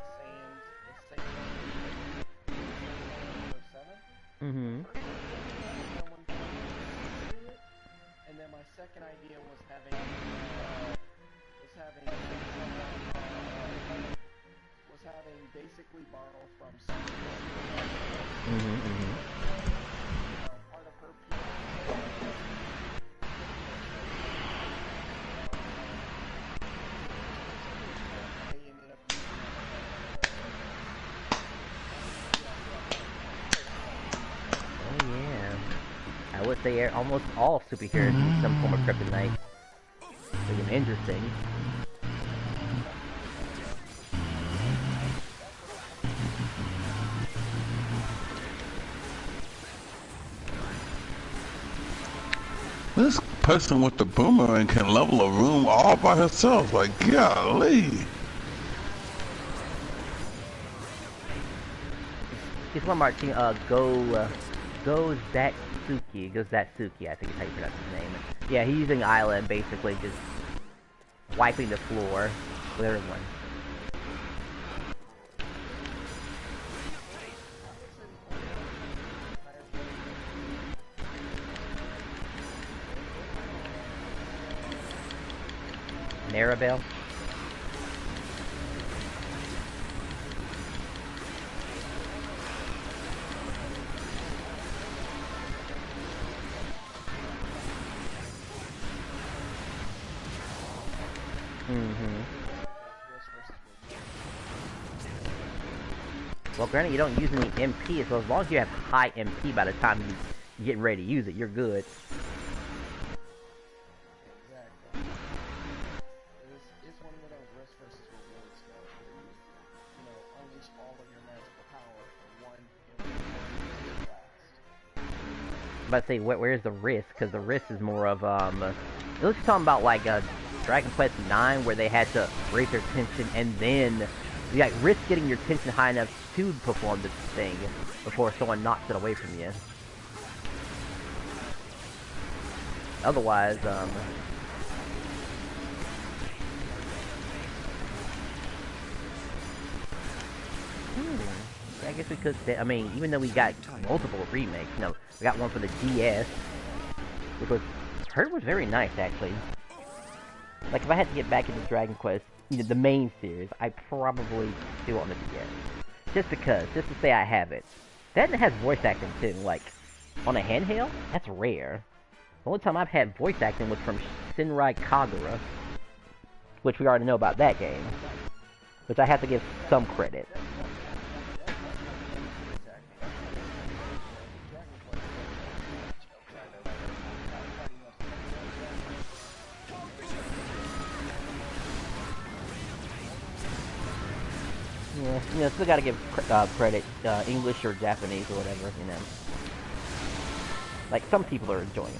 Mm-hmm. And then my second idea was having basically borrow from part of her Oh yeah. I would say almost all superheroes use some form of kryptonite. Which is interesting. This person with the boomerang can level a room all by herself. Like, golly. He's one more team. Gozatsuki, I think is how you pronounce his name. Yeah, he's using Island, basically just wiping the floor with everyone. Maribel. Well, granted, you don't use any MP, so as long as you have high MP by the time you get ready to use it, you're good. Exactly. It's one of those risk versus reward stuff where you unleash all of your magical power in one blast. But say, where's the risk? Because the risk is more of, let's talking about like Dragon Quest IX, where they had to raise their tension and then risk getting your tension high enough to perform this thing before someone knocks it away from you. Otherwise, I guess we could say, I mean, even though we got multiple remakes, we got one for the DS, which was, heard was very nice, actually. Like, if I had to get back into Dragon Quest, the main series, I'd probably do it on the DS. Just because, just to say I have it. That has voice acting, too. Like, on a handheld, that's rare. The only time I've had voice acting was from Shinrai Kagura, which we already know about that game. Which I have to give some credit. Yeah, still gotta give credit, English or Japanese or whatever, Like, some people are enjoying it.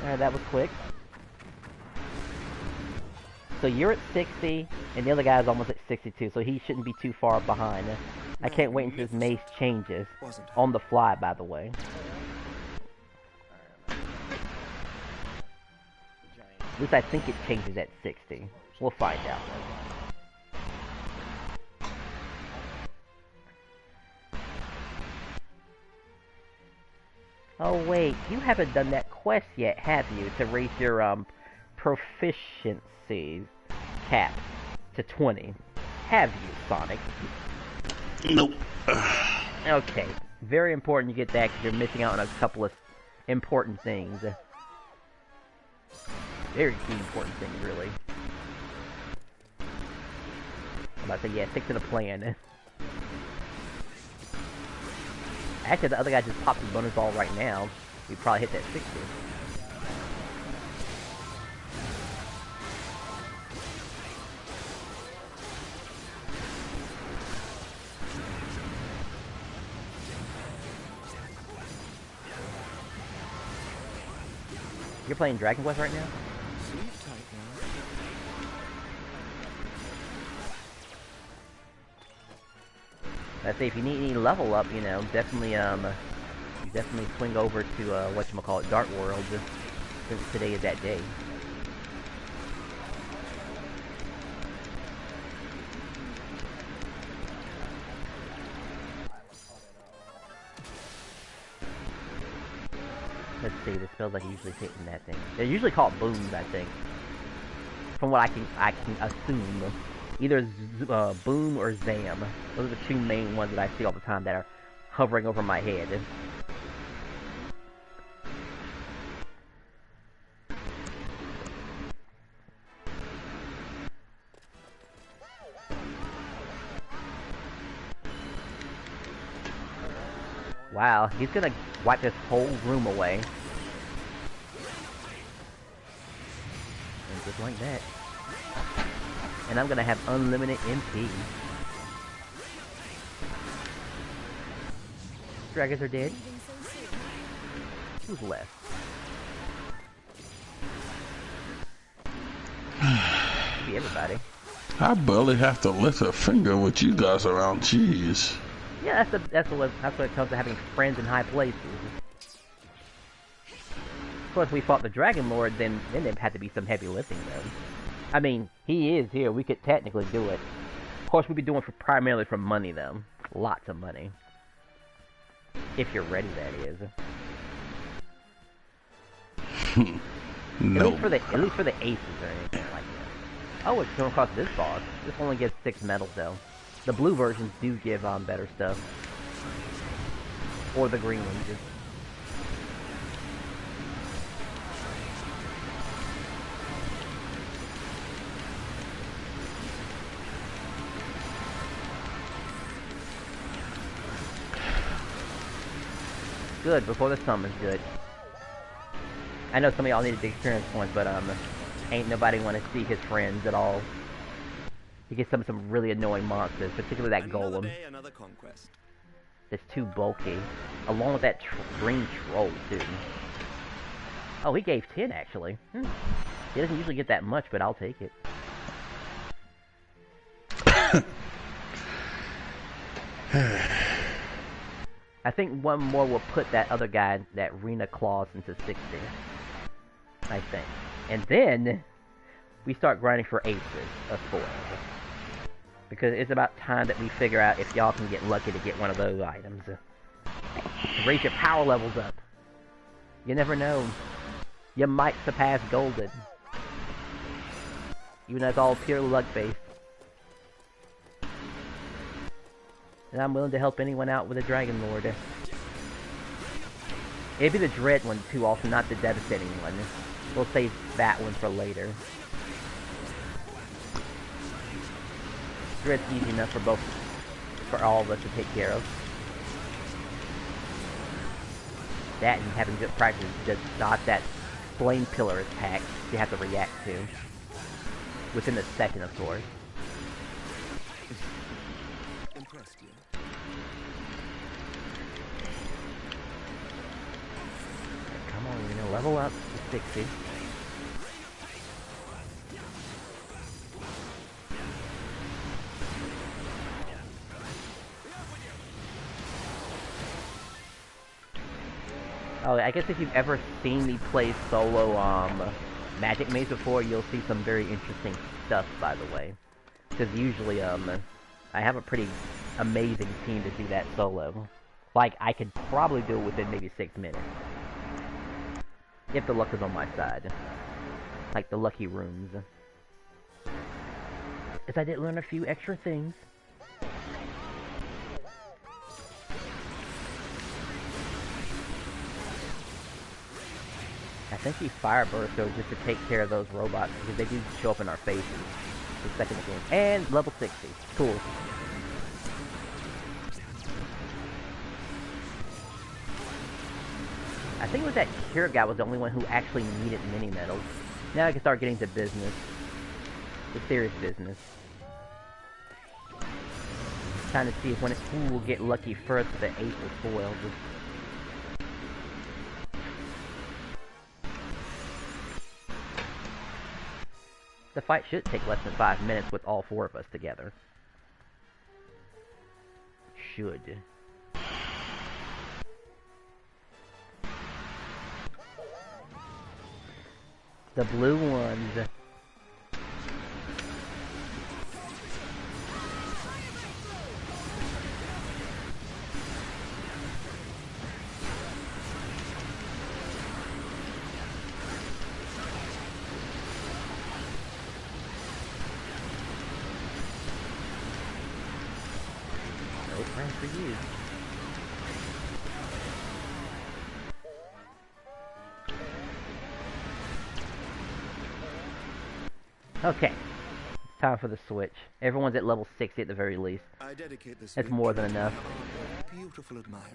Alright, that was quick. So you're at 60, and the other guy's almost at 62, so he shouldn't be too far behind. I can't wait until his mace changes. On the fly, by the way. At least I think it changes at 60. We'll find out. Oh wait, you haven't done that quest yet, have you? To raise your proficiency cap to 20. Have you, Sonic? Nope. Okay, very important you get that because you're missing out on a couple of important things. Very key important things, really. I'm about to say, yeah, stick to the plan. Actually, the other guy just popped his bonus ball right now. We probably hit that 60. You're playing Dragon Quest right now? Sleep tight now. I'd say if you need any level up, you know, definitely swing over to whatchamacallit, Dark World, since today is that day. Let's see, the spells I can usually take from that thing. They're usually called booms, I think. From what I can assume. Either boom or zam. Those are the two main ones that I see all the time that are hovering over my head. Wow, he's gonna wipe this whole room away. And just like that. And I'm gonna have unlimited MP. Dragons are dead. Who's left? Maybe everybody. I barely have to lift a finger with you guys around. Jeez. Yeah, that's what it comes to having friends in high places. Of course, if we fought the Dragon Lord, then there'd have to be some heavy lifting, though. I mean, he is here. We could technically do it. Of course, we'd be doing it primarily for money, though. Lots of money. If you're ready, that is. No. At least for the aces or anything like that. Oh, it's going to cost this boss. This only gives 6 medals, though. The blue versions do give better stuff. Or the green ones. Good, before the summon's good. I know some of y'all needed the experience points, but ain't nobody want to see his friends at all. You get some really annoying monsters, particularly that golem. Day, another conquest. It's too bulky. Along with that green troll, too. Oh, he gave 10, actually. He doesn't usually get that much, but I'll take it. I think one more will put that other guy, that Rena Claus, into 60. I think. And then, we start grinding for aces of spoils. Because it's about time that we figure out if y'all can get lucky to get one of those items. Raise your power levels up. You never know. You might surpass Golden. Even though it's all pure luck-based. And I'm willing to help anyone out with a Dragon Lord. It'd be the Dread one too, also, not the Devastating one. We'll save that one for later. Dread's easy enough for all of us to take care of. That and having good practice to dodge that flame pillar attack you have to react to. Within a second, of course. Impressed you? Come on, we're gonna level up to 60. Oh, I guess if you've ever seen me play solo Magic Maze before, you'll see some very interesting stuff, by the way. Because usually, I have a pretty amazing team to do that solo. Like, I could probably do it within maybe 6 minutes. If the luck is on my side. Like the lucky rooms. As I did learn a few extra things. I think he fire burst though just to take care of those robots because they do show up in our faces the second again. And level 60. Cool. I think it was that Cure guy was the only one who actually needed mini medals. Now I can start getting to business. The serious business. Trying to see who will get lucky first with the 8 or foils. The fight should take less than 5 minutes with all 4 of us together. Should. The blue ones. For you. Okay, it's time for the switch. Everyone's at level 60 at the very least. I dedicate this That's more than victory to enough. my army of beautiful admirers.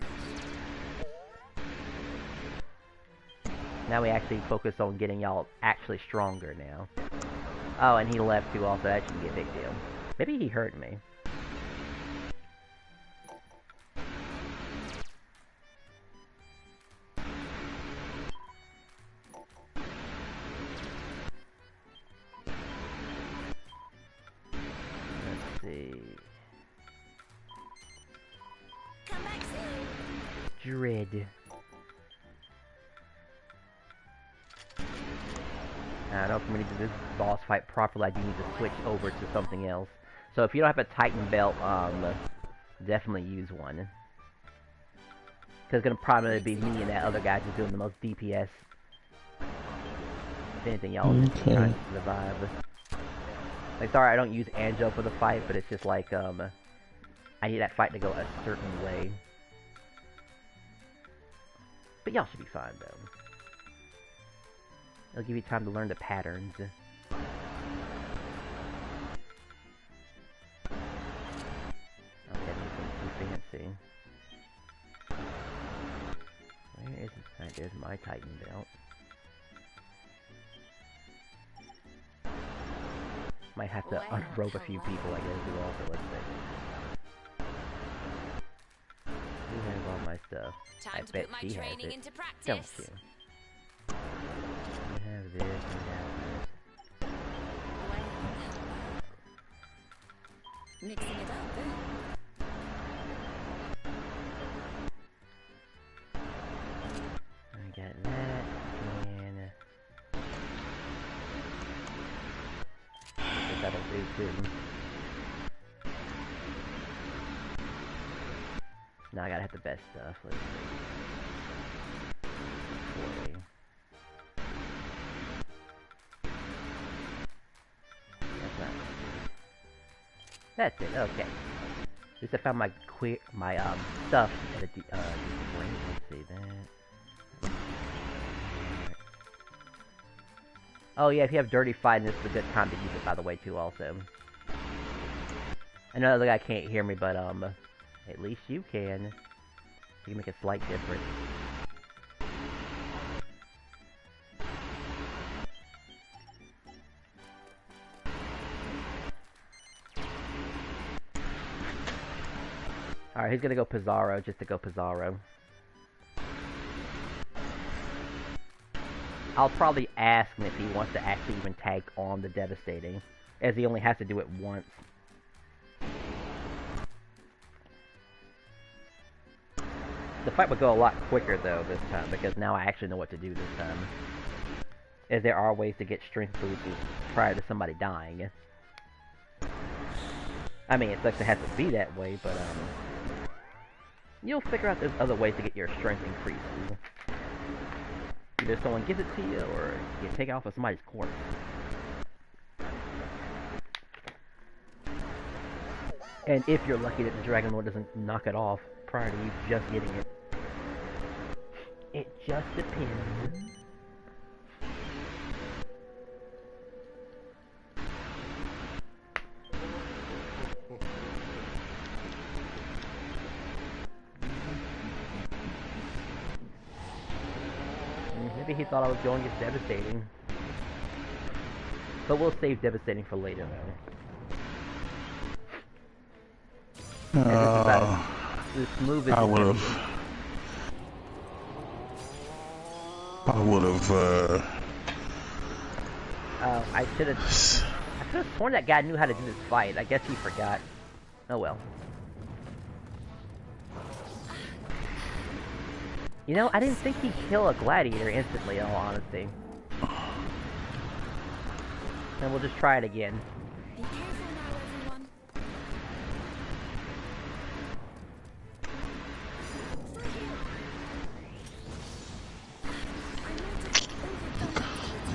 Now we actually focus on getting y'all actually stronger now. Oh, and he left too also, that shouldn't be a big deal. Maybe he hurt me. Dread. I know for me to do this boss fight properly, I do need to switch over to something else. So if you don't have a Titan belt, definitely use one. Because it's gonna probably be me and that other guy just doing the most DPS. If anything, y'all are just trying to survive. Like, sorry, I don't use Anjo for the fight, but it's just like, I need that fight to go a certain way. But y'all should be fine, though. It'll give you time to learn the patterns. Okay, nothing too fancy. Where is this? There's my Titan belt. Might have to unrope a few people, I guess, as well, so let's see. Who has all my stuff? I bet she has it. Don't you? You have this, you have this. Mixing it up, I got that, and I guess that'll do too. Now I gotta have the best stuff. Let's see. 40. That's not. That's it. Okay. At least I found my stuff at a decent point. Let's see that. Oh yeah, if you have dirty fighting, this is a good time to use it. By the way, too. Also, I know the guy can't hear me, but at least you can. You can make a slight difference. Alright, he's gonna go Pizarro just to go Pizarro. I'll probably ask him if he wants to actually even tag on the Devastating, as he only has to do it once. The fight would go a lot quicker though this time, because now I actually know what to do this time. As there are ways to get strength boosts prior to somebody dying. I mean, it sucks to have to be that way, but you'll figure out there's other ways to get your strength increases. Either someone gives it to you, or you take it off of somebody's corpse. And if you're lucky that the Dragon Lord doesn't knock it off prior to you just getting it. It just depends. Maybe he thought I was going against Devastating. But we'll save Devastating for later, though. This move is I would I should have sworn that guy knew how to do this fight. I guess he forgot. Oh well. You know, I didn't think he'd kill a gladiator instantly, in all honesty. And we'll just try it again. Be careful now, everyone.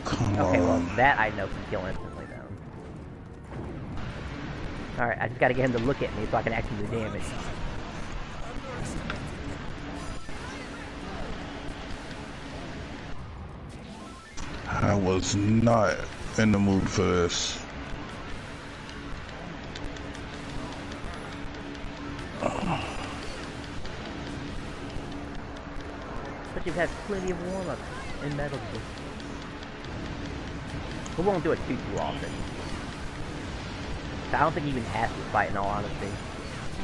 Come Okay, well, on. that I know can kill instantly, though. Alright, I just gotta get him to look at me so I can actually do damage. I was not in the mood for this. But you've had plenty of warm-ups in Metal Gear. We won't do it too often. I don't think he even has to fight, in all honesty.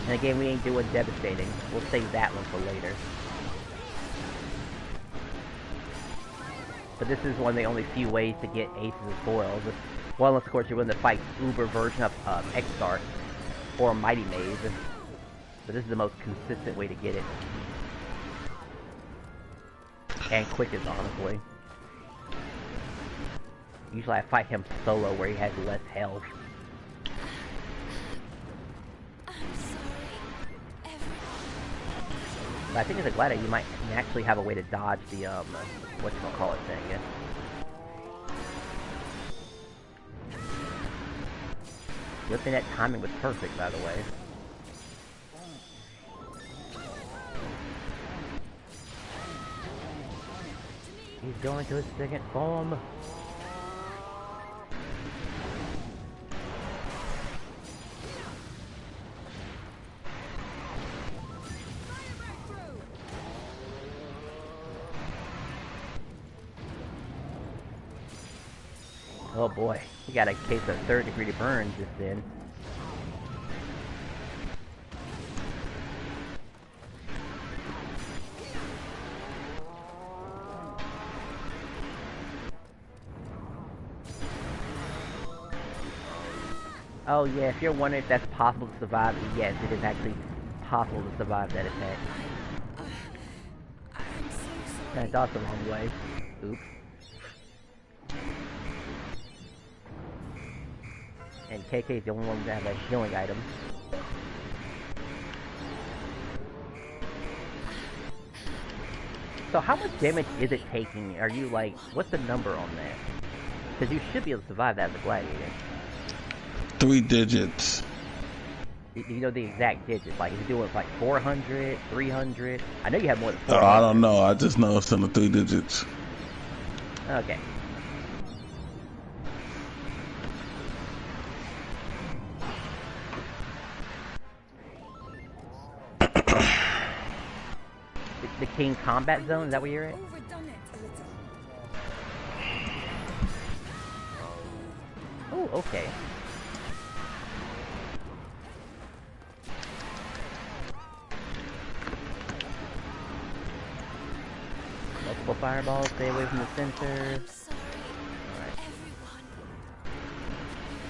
And again, we ain't doing Devastating. We'll save that one for later. But this is one of the only few ways to get aces and foils. Well, unless of course you're willing to fight Uber version of X-Start or Mighty Maze. But this is the most consistent way to get it. And quickest, honestly. Usually I fight him solo where he has less health. I'm sorry, everyone. But I think as a gladiator you might actually have a way to dodge the, whatchamacallit thing. Good thing that timing was perfect, by the way. He's going to his second form. Oh boy, we got a case of third-degree burns just then. Oh yeah, if you're wondering if that's possible to survive, yes, it is actually possible to survive that attack. I'm so sorry. And I dodged the wrong way. Oops. And KK is the only one that has a healing item. So how much damage is it taking? Are you like, what's the number on that? Because you should be able to survive that as a gladiator. 3 digits. You know the exact digits, like is it doing like 400, 300? I know you have more than 400. I don't know, I just know it's in the 3 digits. Okay. The King Combat Zone, is that where you're at? Overdone it a little. Oh, okay. Multiple fireballs, stay away from the center. I'm sorry, Alright. everyone.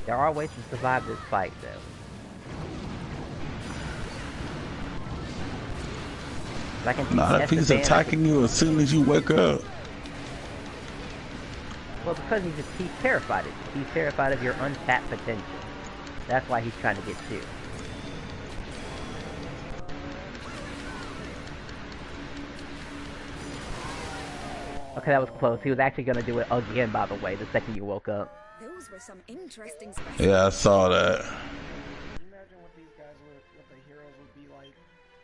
There are ways to survive this fight, though. I can Not if he's attacking you as soon as you wake up. Well, because he's terrified of you. He's terrified of your untapped potential. That's why he's trying to get you. Okay, that was close. He was actually going to do it again, by the way, the second you woke up. Those were some interesting specimens. Yeah, I saw that. Can you imagine what these guys would, what the heroes would be like?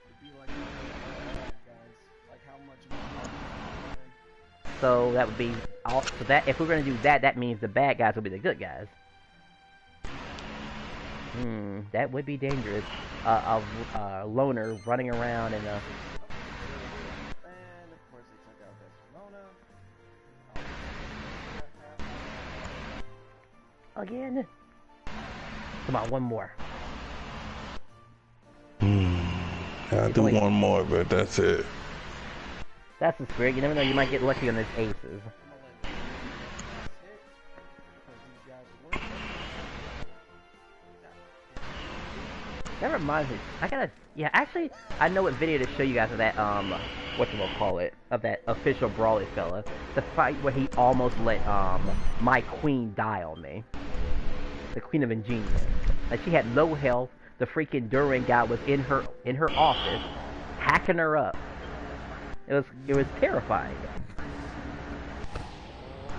Would be like guys, like how much more. So that would be all. So that if we're going to do that, that means the bad guys will be the good guys. That would be dangerous. A loner running around in a. And of course they took out Desmona. Again. Come on, one more. I'll do one more, but that's it. That's the spirit. You never know. You might get lucky on his aces. That reminds me. I gotta. Yeah, actually, I know what video to show you guys of that. Whatchamacallit, of that official Brawly fella. The fight where he almost let my queen die on me. The Queen of Ingenious. Like she had low health. The freaking Duran guy was in her office, hacking her up. It was terrifying.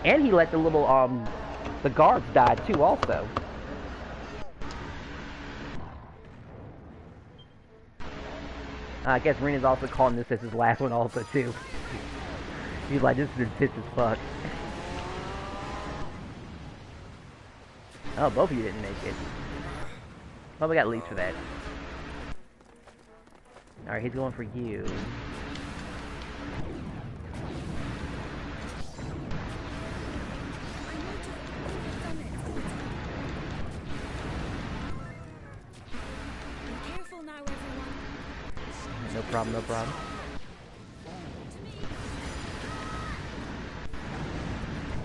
And he let the little the guards die too also. I guess Rena's also calling this as his last one also too. He's like, this is intense as fuck. Oh, both of you didn't make it. Well, we got leads for that. Alright, he's going for you. Careful now, everyone. No problem, no problem.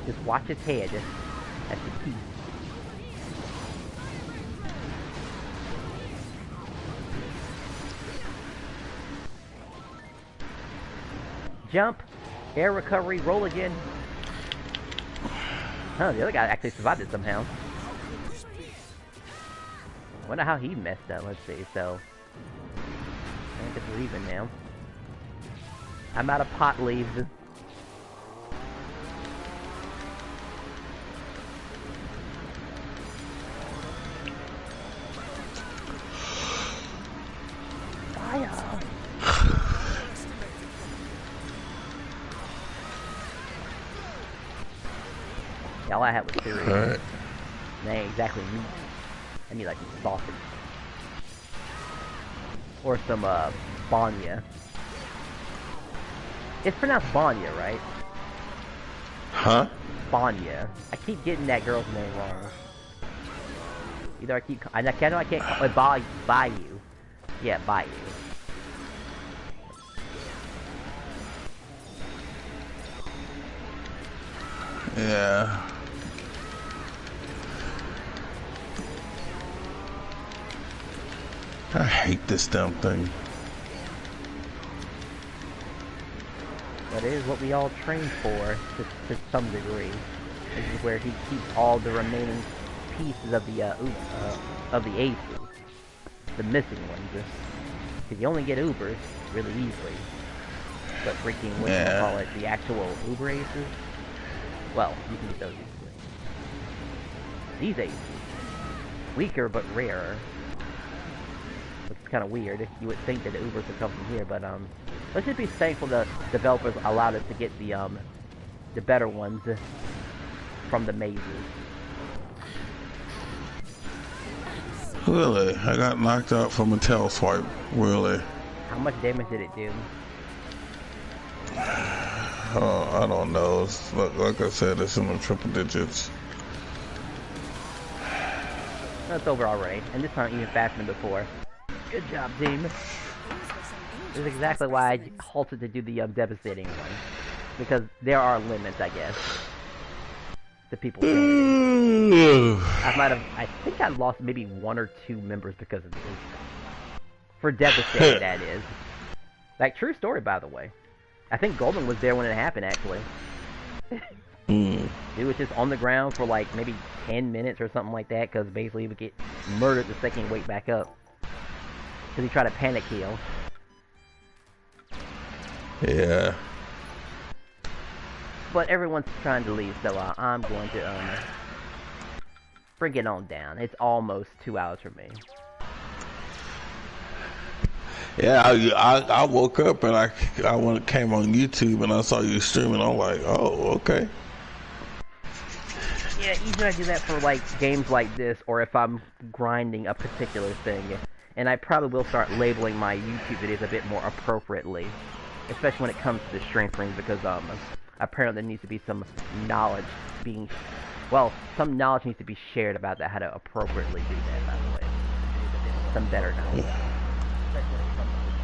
Just watch his head. That's the key. Jump, air recovery, roll again. Oh, the other guy actually survived it somehow. Wonder how he messed up. Let's see. So, I think it's leaving now. I'm out of pot leaves. Fire. Yeah, all I had was cereal. Alright. That ain't exactly meat. I need like some sausage. Or some banya. It's pronounced banya, right? Huh? Banya. I keep getting that girl's name wrong. Either I keep... I know I can't call it Bayou. Yeah, Bayou. Yeah. I hate this damn thing. But it is what we all train for, to some degree. This is where he keeps all the remaining pieces of the aces. The missing ones. Because you only get Ubers really easily. But freaking, what do you call it, the actual Uber aces? Well, you can get those easily. These aces. Weaker but rarer. Which is kind of weird. You would think that the Ubers would come from here, but let's just be thankful the developers allowed us to get the better ones from the mazes. Really? I got knocked out from a tail swipe. Really? How much damage did it do? I don't know. It's, like I said, it's in the triple digits. That's over already, and this time even faster than before. Good job, team. This is exactly why I halted to do the devastating one. Because there are limits, I guess. To people. I think I lost maybe 1 or 2 members because of this. For devastating, that is. Like, true story, by the way. I think Golden was there when it happened, actually. He was just on the ground for like maybe 10 minutes or something like that, because basically he would get murdered the second he wake back up. Because he tried to panic heal. Yeah. But everyone's trying to leave, so I'm going to bring it on down. It's almost 2 hours for me. Yeah, I woke up and I came on YouTube and I saw you streaming. I'm like, oh, okay. Yeah, usually I do that for like games like this, or if I'm grinding a particular thing. And I probably will start labeling my YouTube videos a bit more appropriately, especially when it comes to the strength rings, because apparently there needs to be some knowledge being, well, some knowledge needs to be shared about that, how to appropriately do that, by the way. Some better knowledge.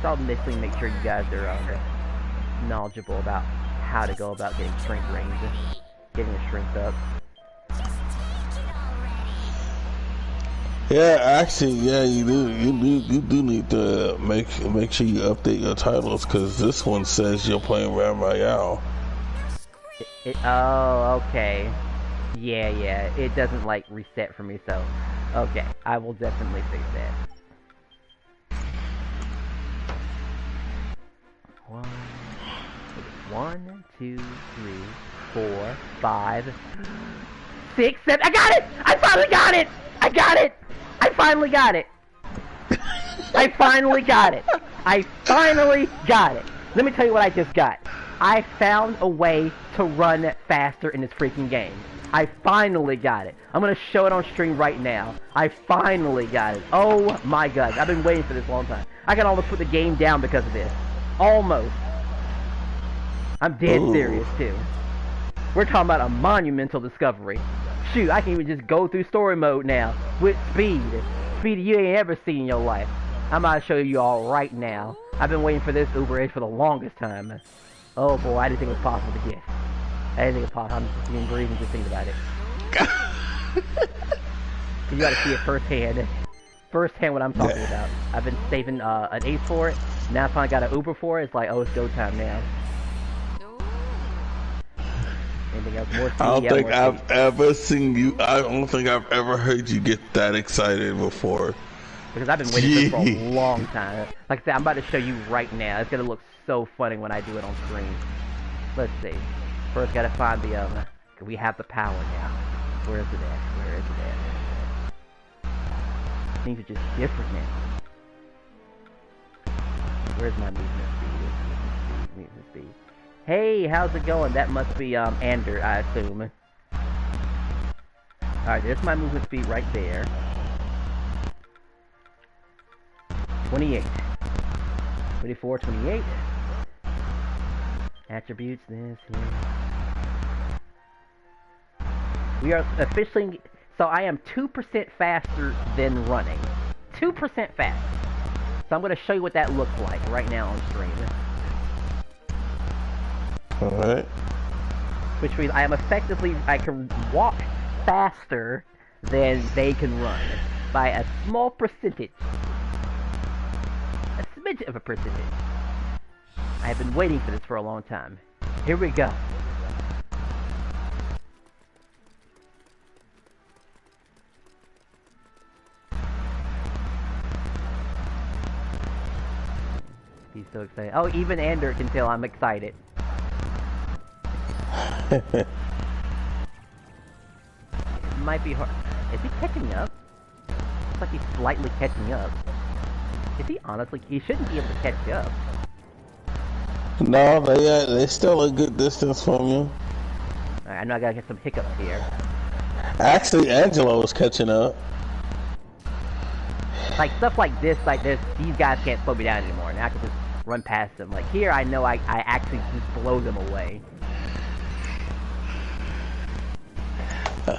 So I'll basically make sure you guys are knowledgeable about how to go about getting strength rings, getting your strength up. Yeah, actually, yeah, you do need to make sure you update your titles because this one says you're playing Royale. Oh, okay. Yeah, it doesn't like reset for me, so okay, I will definitely fix that. One, 2, 3, 4, 5, 6, 7. I got it! I finally got it! I got it! I finally got it! I finally got it! I finally got it! Let me tell you what I just got. I found a way to run faster in this freaking game. I finally got it. I'm gonna show it on stream right now. I finally got it. Oh my god. I've been waiting for this a long time. I can almost put the game down because of this. Almost. I'm dead serious too. We're talking about a monumental discovery. Shoot, I can even just go through story mode now with speed. Speed you ain't ever seen in your life. I'm about to show you all right now. I've been waiting for this Uber Edge for the longest time. Oh boy, I didn't think it was possible to get. I didn't think it was possible. I'm just being grieving just thinking about it. You gotta see it firsthand. Firsthand what I'm talking about. I've been saving an ace for it. Now I finally got an Uber for it. It's like, oh, it's go time now. Anything else? More speed? I don't Yeah, think more I've speed. ever seen you. I don't think I've ever heard you get that excited before. Because I've been waiting for this for a long time. Like I said, I'm about to show you right now. It's gonna look so funny when I do it on screen. Let's see. First, gotta find the we have the power now. Where is it at? Where is it at? Things are just different now. Where's my movement speed? Movement speed. Hey, how's it going? That must be Ander, I assume. Alright, there's my movement speed right there. 28. 24, 28. Attributes, this, here. We are officially... So I am 2% faster than running. 2% faster. So I'm going to show you what that looks like right now on stream. Alright. Which means I am effectively... I can walk faster than they can run. By a small percentage. A smidge of a percentage. I have been waiting for this for a long time. Here we go. He's so excited. Oh, even Ander can tell I'm excited. It might be hard. Is he catching up? Looks like he's slightly catching up. Is he honestly? He shouldn't be able to catch up. No, they still a good distance from you. Alright, I know I gotta get some hiccups here. Actually, Angela was catching up. Like stuff like this, like this, these guys can't slow me down anymore. Now I can just run past them. Like here, I know I actually just blow them away. I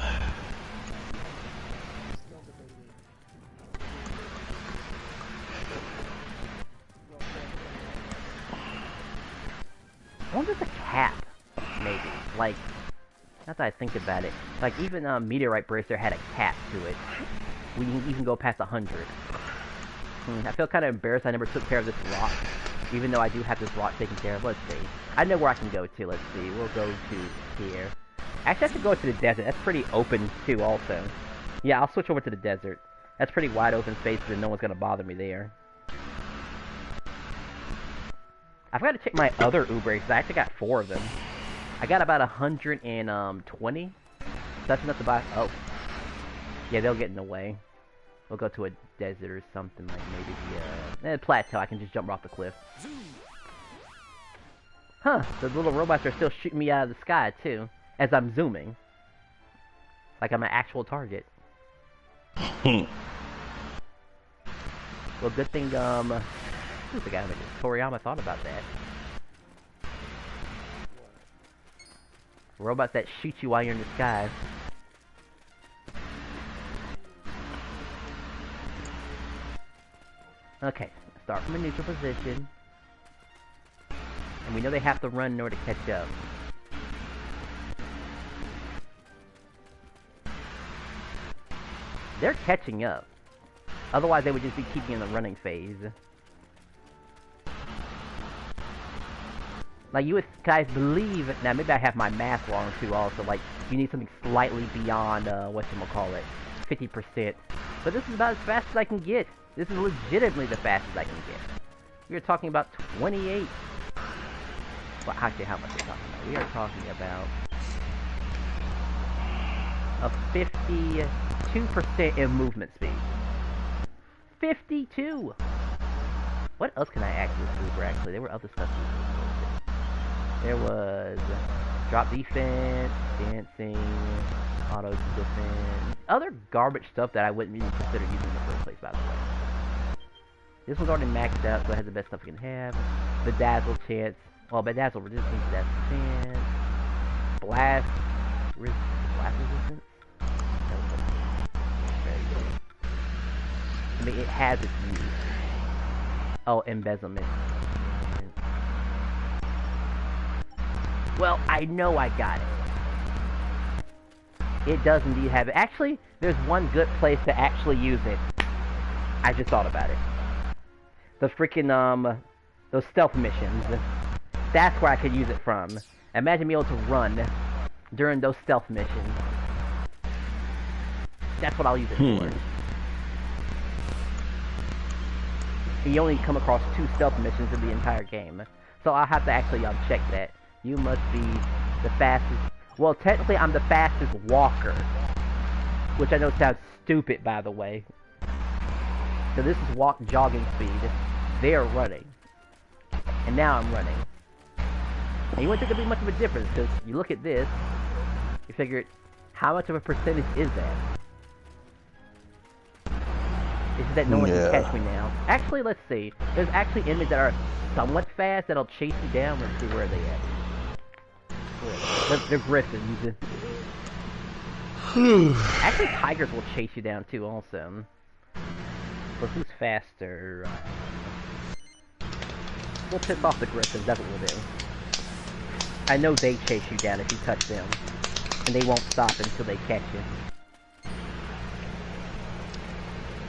wonder if it's a cap, maybe. Like, not that I think about it. Like, even Meteorite Bracer had a cap to it. We can even go past 100. I feel kind of embarrassed I never took care of this rock. Even though I do have this rock taken care of. Let's see. I know where I can go to. Let's see. We'll go to here. Actually, I should go to the desert. That's pretty open, too, also. Yeah, I'll switch over to the desert. That's pretty wide open space, and no one's going to bother me there. I've got to check my other Uber because I actually got 4 of them. I got about 120. That's enough to buy. Oh. Yeah, they'll get in the way. We'll go to a desert or something, like maybe the plateau. I can just jump off the cliff. Huh, the little robots are still shooting me out of the sky, too. As I'm zooming. Like I'm an actual target. Well, good thing, who's the guy that Toriyama thought about that? Robots that shoot you while you're in the sky. Okay, start from a neutral position. And we know they have to run in order to catch up. They're catching up. Otherwise, they would just be keeping in the running phase. Like, you would guys believe... Now, maybe I have my math wrong, too, also. Like, you need something slightly beyond, whatchamacallit, 50%. But this is about as fast as I can get. This is legitimately the fastest I can get. We are talking about 28... Well, actually, how much are we talking about? We are talking about... a 52% in movement speed. 52! What else can I add to this super, actually? There were other stuff. There was drop defense, dancing, auto defense, other garbage stuff that I wouldn't even consider using in the first place, by the way. This was already maxed out, so it has the best stuff we can have. Bedazzle chance. Well, bedazzle resistance, that's chance. Blast resistance? Very good. I mean, it has its use. Oh, embezzlement. Well, I know I got it. It does indeed have it. Actually, there's one good place to actually use it. I just thought about it. The freaking, those stealth missions. That's where I could use it from. Imagine being able to run during those stealth missions. That's what I'll use it for. You only come across 2 stealth missions in the entire game. So I'll have to actually check that. You must be the fastest... Well, technically I'm the fastest walker. Which I know sounds stupid, by the way. So this is jogging speed. They're running. And now I'm running. And you wouldn't think there'd be much of a difference, because you look at this, you figure, how much of a percentage is that? It's that no one can catch me now. Actually, let's see. There's actually enemies that are somewhat fast that'll chase you down. Let's see where are they at. They're griffins. Actually, tigers will chase you down too, also. But who's faster? We'll piss off the griffins, that's what we'll do. I know they chase you down if you touch them. And they won't stop until they catch you.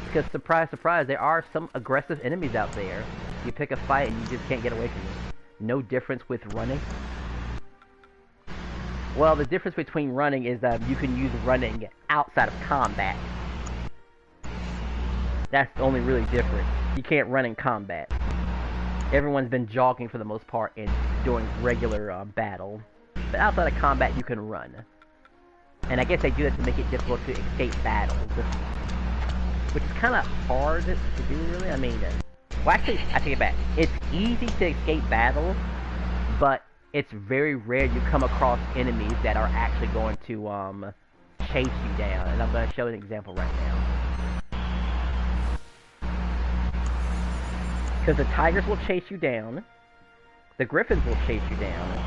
Because, surprise, surprise, there are some aggressive enemies out there. You pick a fight and you just can't get away from them. No difference with running. Well, the difference between running is that you can use running outside of combat. That's the only really different. You can't run in combat. Everyone's been jogging for the most part and doing regular battle. But outside of combat, you can run. And I guess they do that to make it difficult to escape battles. Which is kind of hard to do, really. I mean, well, actually, I take it back. It's easy to escape battles, but it's very rare you come across enemies that are actually going to chase you down. And I'm going to show an example right now. Because the tigers will chase you down. The griffins will chase you down.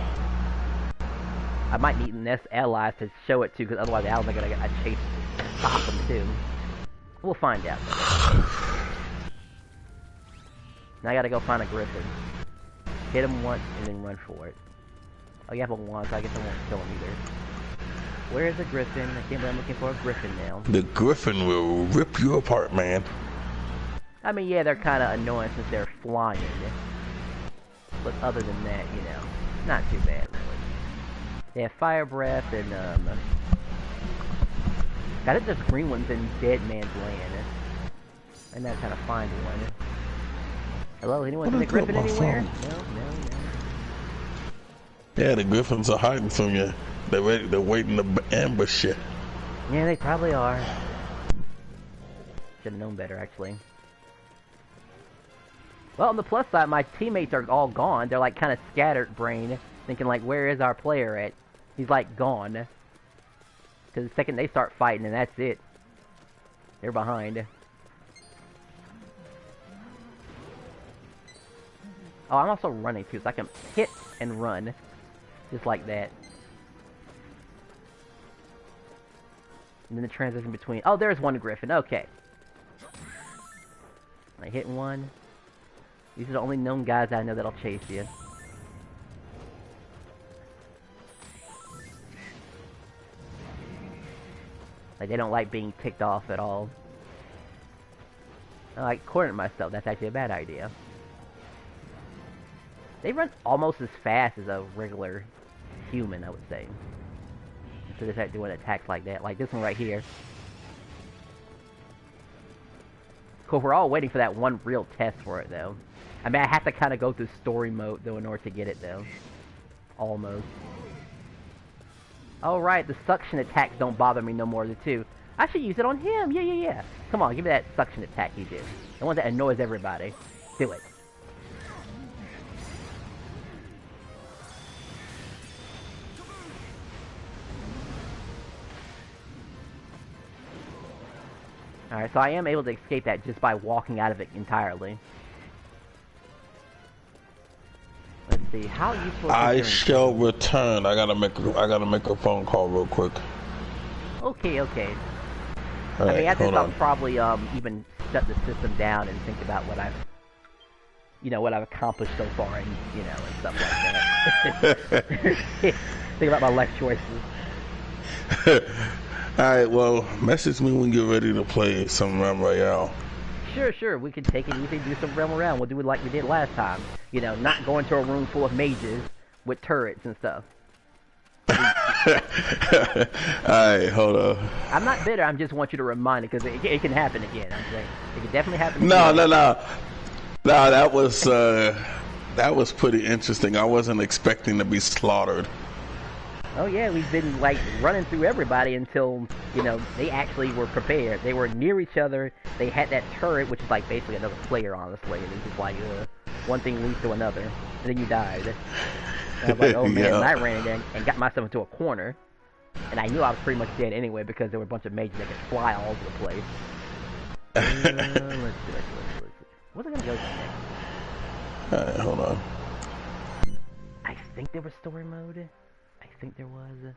I might need nest allies to show it too, because otherwise the allies are going to get chase stop them too. We'll find out. Now I gotta go find a griffin. Hit him once and then run for it. Oh, you have a wand, so I guess I won't kill him either. Where is the griffin? I can't believe I'm looking for a griffin now. The griffin will rip you apart, man. I mean, yeah, they're kind of annoying since they're flying. But other than that, you know, not too bad, really. They have fire breath and, I think there's green ones in Dead Man's Land. And that's how to find one. Hello, anyone seen a griffin anywhere? No. Yeah, the griffins are hiding from you. They're ready, they're waiting to ambush you. Yeah, they probably are. Should have known better, actually. Well, on the plus side, my teammates are all gone. They're like kind of scattered brain, thinking like, where is our player at? He's like gone. Because the second they start fighting, and that's it. They're behind. Oh, I'm also running too, so I can hit and run. Just like that. And then the transition between... Oh, there's one griffin. Okay. I hit one. These are the only known guys I know that'll chase you. Like, they don't like being ticked off at all. Like, corner myself, that's actually a bad idea. They run almost as fast as a regular human, I would say. So they start doing attacks like that, like this one right here. Cool, we're all waiting for that one real test for it, though. I mean, I have to kind of go through story mode, though, in order to get it, though. Almost. Oh, right, the suction attacks don't bother me no more, too. I should use it on him, yeah. Come on, give me that suction attack he did. The one that annoys everybody. Do it. Alright, so I am able to escape that just by walking out of it entirely. Let's see, how useful is I shall return. I gotta make a phone call real quick. Okay. All I mean, right, after this, hold I'll on. probably even shut the system down and think about what I've, what I've accomplished so far, and and stuff like that. Think about my life choices. Alright, well, message me when you're ready to play some royale. Sure. We can take it easy, do some realm around. We'll do it like we did last time. Not go into a room full of mages with turrets and stuff. Alright, hold on. I'm not bitter. I just want you to remind it because it can happen again. I'm saying it can definitely happen. No, again. No, that was pretty interesting. I wasn't expecting to be slaughtered. Oh yeah, we've been like running through everybody until they actually were prepared. They were near each other. They had that turret, which is like basically another player, honestly. And it's just like one thing leads to another, and then you died. And I was like, oh man, Yeah. And I ran in there and got myself into a corner, and I knew I was pretty much dead anyway because there were a bunch of mages that could fly all over the place. Let's see. What's it gonna go to next? Alright, hold on. I think there was story mode. I think there was.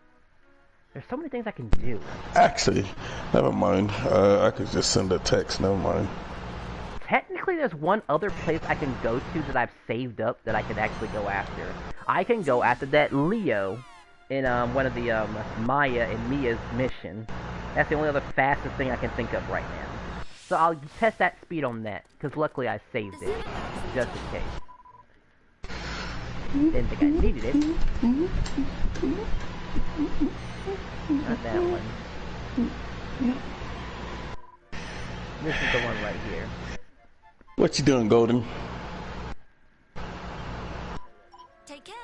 There's so many things I can do. Actually, never mind. I could just send a text. Never mind. Technically, there's one other place I can go to that I've saved up that I can actually go after. I can go after that Leo in one of the Maya and Mia's mission. That's the only other fastest thing I can think of right now. So I'll test that speed on that, because luckily I saved it, just in case. Didn't think I needed it. Not that one. This is the one right here. What you doing, Golden? Take care.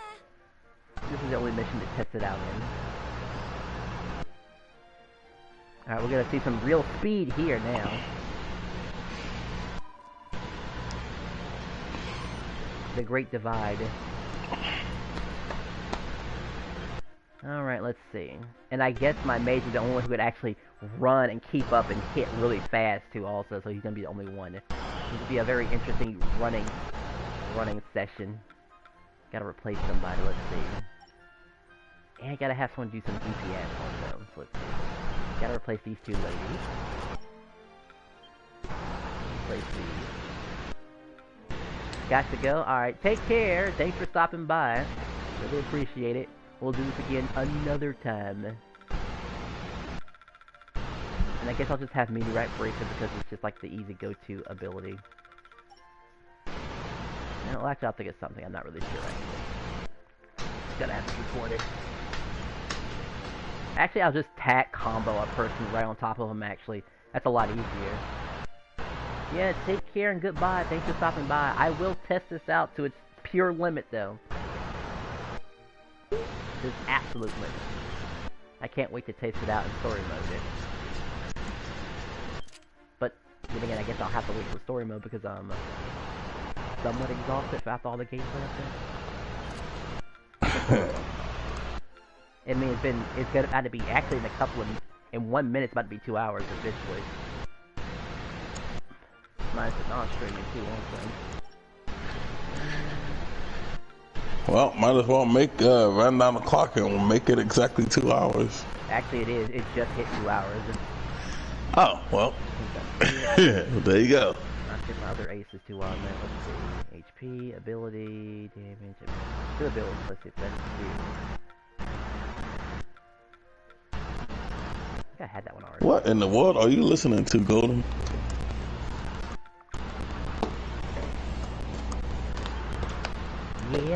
This is the only mission to test it out in. Alright, we're gonna see some real speed here now. The Great Divide. Alright, let's see. And I guess my mage is the only one who could actually run and keep up and hit really fast too also, so he's gonna be the only one. This will be a very interesting running session. Gotta replace somebody, let's see. And I gotta have someone do some DPS also, so let's see. Gotta replace these two ladies. Replace these. Got to go. Alright, take care. Thanks for stopping by. Really appreciate it. We'll do this again another time. And I guess I'll just have Meteorite Bracer because it's just like the easy go-to ability. No, actually I'll think of something. I'm not really sure actually. Gotta have to record it. Actually, I'll just tack combo a person right on top of them actually. That's a lot easier. Yeah, take care and goodbye. Thanks for stopping by. I will test this out to its pure limit, though. Its absolute limit. I can't wait to taste it out in story mode. But, then again, I guess I'll have to wait for story mode because I'm somewhat exhausted after all the gameplay I've done. I mean, it's gonna be actually in 1 minute, it's about to be 2 hours officially. Minus the non-streaming too, also. Well, might as well run down the clock and we'll make it exactly 2 hours. Actually, it is. It just hit 2 hours. Oh, well. There you go. I'll get my other aces too on that. Let's see. HP, ability, damage, two abilities. Let's see if that's two. I think I had that one already. What in the world are you listening to, Golden?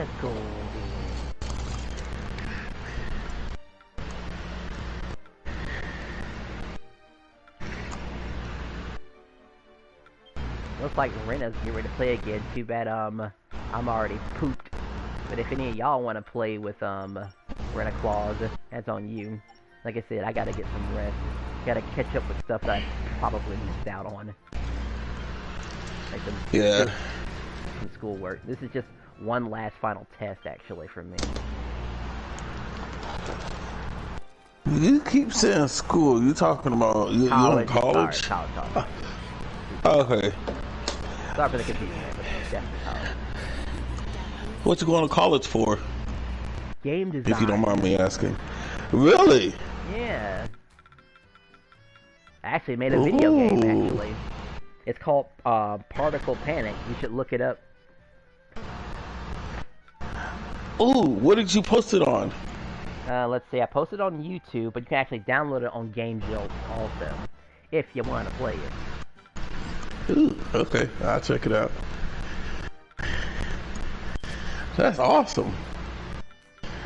Let's go. Looks like Rena's getting ready to play again. Too bad I'm already pooped. But if any of y'all want to play with Rena Claus, that's on you. Like I said, I gotta get some rest. Gotta catch up with stuff that I probably missed out on. Like some schoolwork. This is just one last final test, actually, for me. You keep saying school. You talking about you in college? Sorry, college. Okay. Sorry for the confusion, but definitely college. What you going to college for? Game design. If you don't mind me asking. Really? Yeah. I actually made a video game, actually. It's called Particle Panic. You should look it up. Ooh, what did you post it on? Let's see, I posted it on YouTube, but you can actually download it on GameZill also, if you want to play it. Ooh, okay, I'll check it out. That's awesome.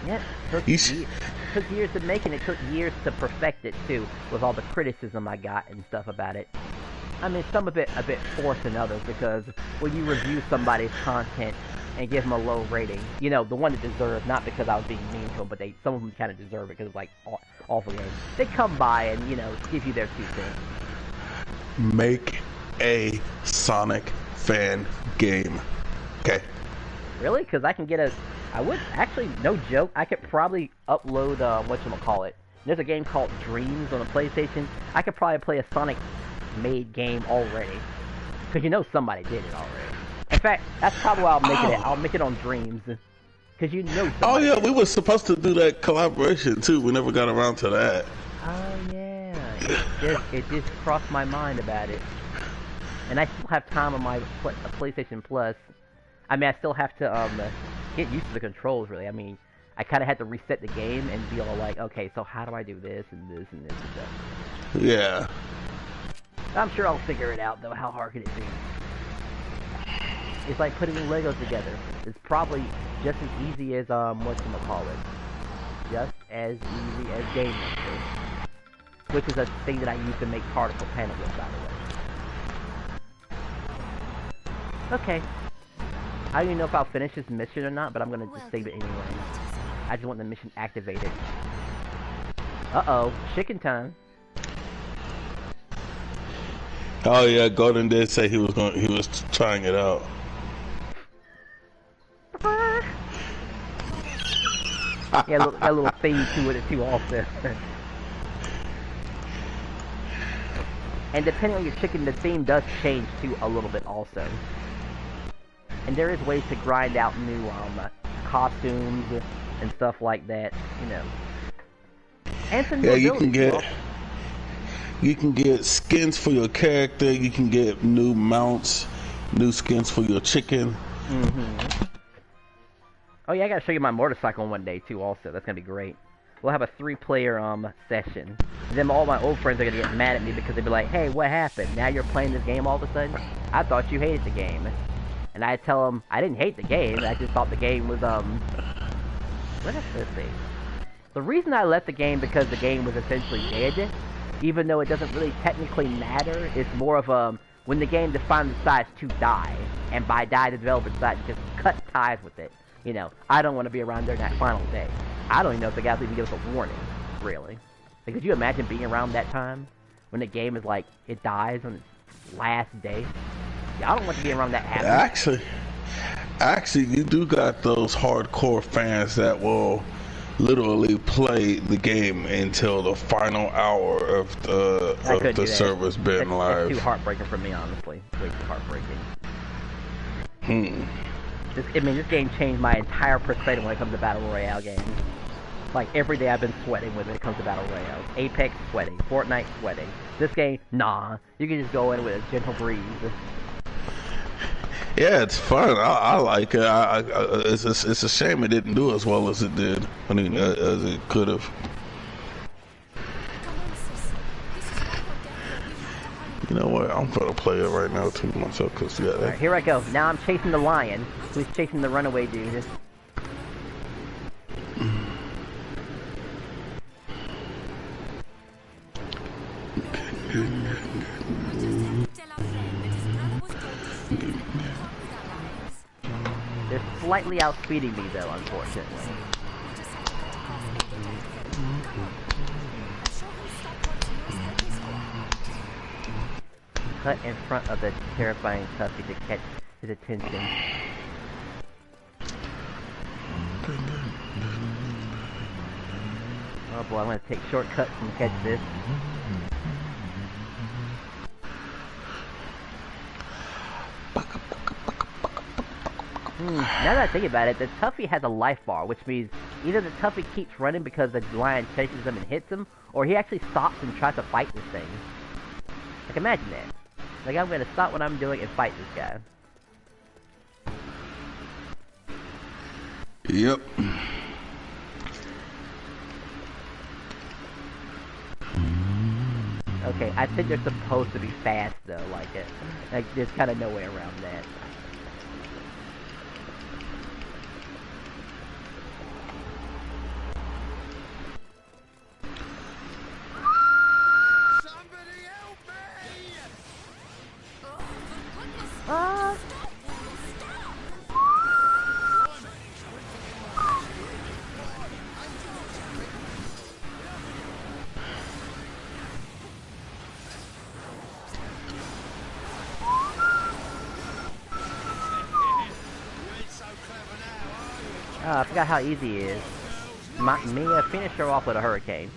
Yeah, it took years to make it. It took years to perfect it too, with all the criticism I got and stuff about it. I mean, some of it a bit forced than others, because when you review somebody's content and give them a low rating, you know, the one that deserves, not because I was being mean to them, but some of them kind of deserve it because it's like awful games. They come by and, you know, give you their 2 cents. Make a Sonic fan game. Okay. Really? Because I can get I would, actually, no joke, I could probably upload, whatchamacallit. There's a game called Dreams on the PlayStation. I could probably play a Sonic-made game already. Because you know somebody did it already. In fact, that's probably why I'll make it. I'll make it on Dreams. Because you know somebody. Oh, yeah, we were supposed to do that collaboration, too. We never got around to that. Oh, yeah. It just crossed my mind about it. And I still have time on my PlayStation Plus. I mean, I still have to get used to the controls, really. I mean, I kind of had to reset the game and be all like, okay, so how do I do this and this and this and stuff. Yeah. I'm sure I'll figure it out, though. How hard could it be? It's like putting Legos together. It's probably just as easy as, whatchamacallit. Just as easy as Game Maker. Which is a thing that I use to make Particle Panic with, by the way. Okay. I don't even know if I'll finish this mission or not, but I'm gonna just save it anyway. I just want the mission activated. Uh-oh. Chicken time. Oh yeah, Golden did say he was trying it out. Yeah, got a little theme to it too also. And depending on your chicken, the theme does change too a little bit also. And there is ways to grind out new costumes and stuff like that, you know. And some new you can get skins for your character, you can get new mounts, new skins for your chicken. Mm-hmm. Oh yeah, I gotta show you my motorcycle one day too also. That's gonna be great. We'll have a 3-player session. And then all my old friends are gonna get mad at me because they'll be like, hey, what happened? Now you're playing this game all of a sudden? I thought you hated the game. And I tell them, I didn't hate the game, I just thought the game was, what is this thing? The reason I left the game because the game was essentially dead, even though it doesn't really technically matter, it's more of, when the game finally decides to die, and by die the developer decides to just cut ties with it. You know, I don't want to be around during that final day. I don't even know if the guys even give us a warning, really. Like, could you imagine being around that time, when the game is like, it dies on its last day? I don't want to be around that happen. Actually, you do got those hardcore fans that will literally play the game until the final hour of the server's been live. It's too heartbreaking for me, honestly. It's way too heartbreaking. This game changed my entire perspective when it comes to Battle Royale games. Like, every day I've been sweating when it comes to Battle Royale. Apex, sweating. Fortnite, sweating. This game, nah. You can just go in with a gentle breeze. Yeah, it's fun. I like it. It's a shame it didn't do as well as it did. I mean, as it could have. You know what? I'm gonna play it right now to myself because Alright, here I go. Now I'm chasing the lion, who's chasing the runaway dude. They're slightly outspeeding me though, unfortunately. Cut in front of the terrifying Tuffy to catch his attention. Oh boy, I'm gonna take shortcuts and catch this. Now that I think about it, the Tuffy has a life bar, which means either the Tuffy keeps running because the lion chases him and hits him, or he actually stops and tries to fight this thing. Like, imagine that. Like, I'm gonna stop what I'm doing and fight this guy. Yep. Okay, I think they're supposed to be fast though, like there's kind of no way around that. Somebody help me! I forgot how easy it is. Mia, finish her off with a hurricane.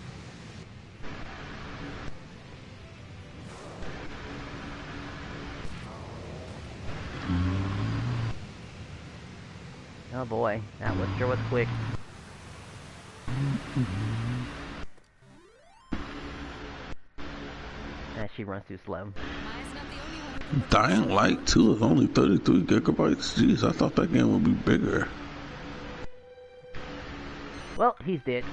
Oh boy, that was sure was quick. She runs too slow. Dying Light 2 is only 33 gigabytes. Jeez, I thought that game would be bigger. Well, he's dead.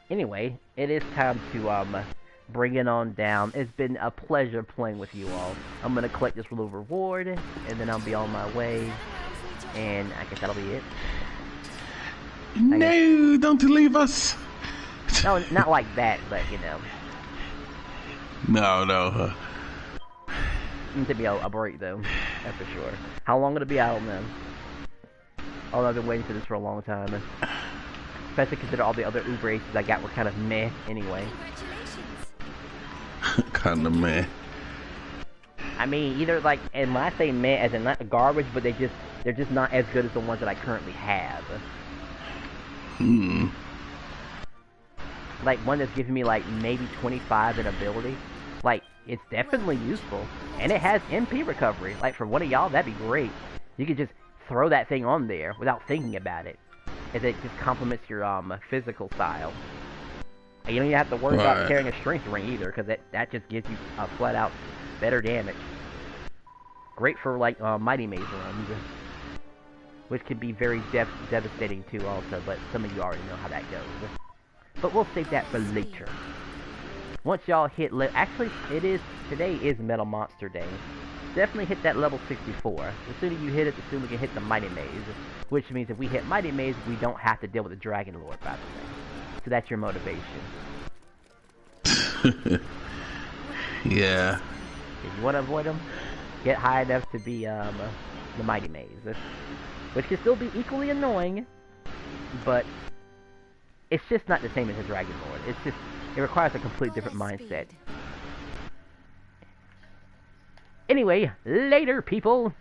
Anyway, it is time to bring it on down. It's been a pleasure playing with you all. I'm gonna collect this little reward, and then I'll be on my way. And I guess that'll be it. No, don't leave us. No, not like that, but you know. No. Needs to be a break though, that's for sure. How long it'll be, I don't know. Oh, I've been waiting for this for a long time. Especially consider all the other Uber aces I got were kind of meh anyway. Kinda meh. I mean, either like, and when I say meh as in not garbage, but they're just not as good as the ones that I currently have. Like one that's giving me like maybe 25 in ability. Like, it's definitely useful. And it has MP recovery. Like for one of y'all, that'd be great. You could just throw that thing on there without thinking about it. As it just complements your physical style. And you don't even have to worry about carrying a strength ring either, because that just gives you a flat out better damage. Great for like Mighty Maze runs, which can be very devastating too also, but some of you already know how that goes. But we'll save that for later. Once y'all hit actually today is Metal Monster Day. Definitely hit that level 64. The sooner you hit it, the sooner we can hit the Mighty Maze. Which means if we hit Mighty Maze, we don't have to deal with the Dragon Lord, by the way. So that's your motivation. Yeah. If you want to avoid them, get high enough to be the Mighty Maze. Which can still be equally annoying, but it's just not the same as the Dragon Lord. It requires a completely different mindset. Anyway, later, people!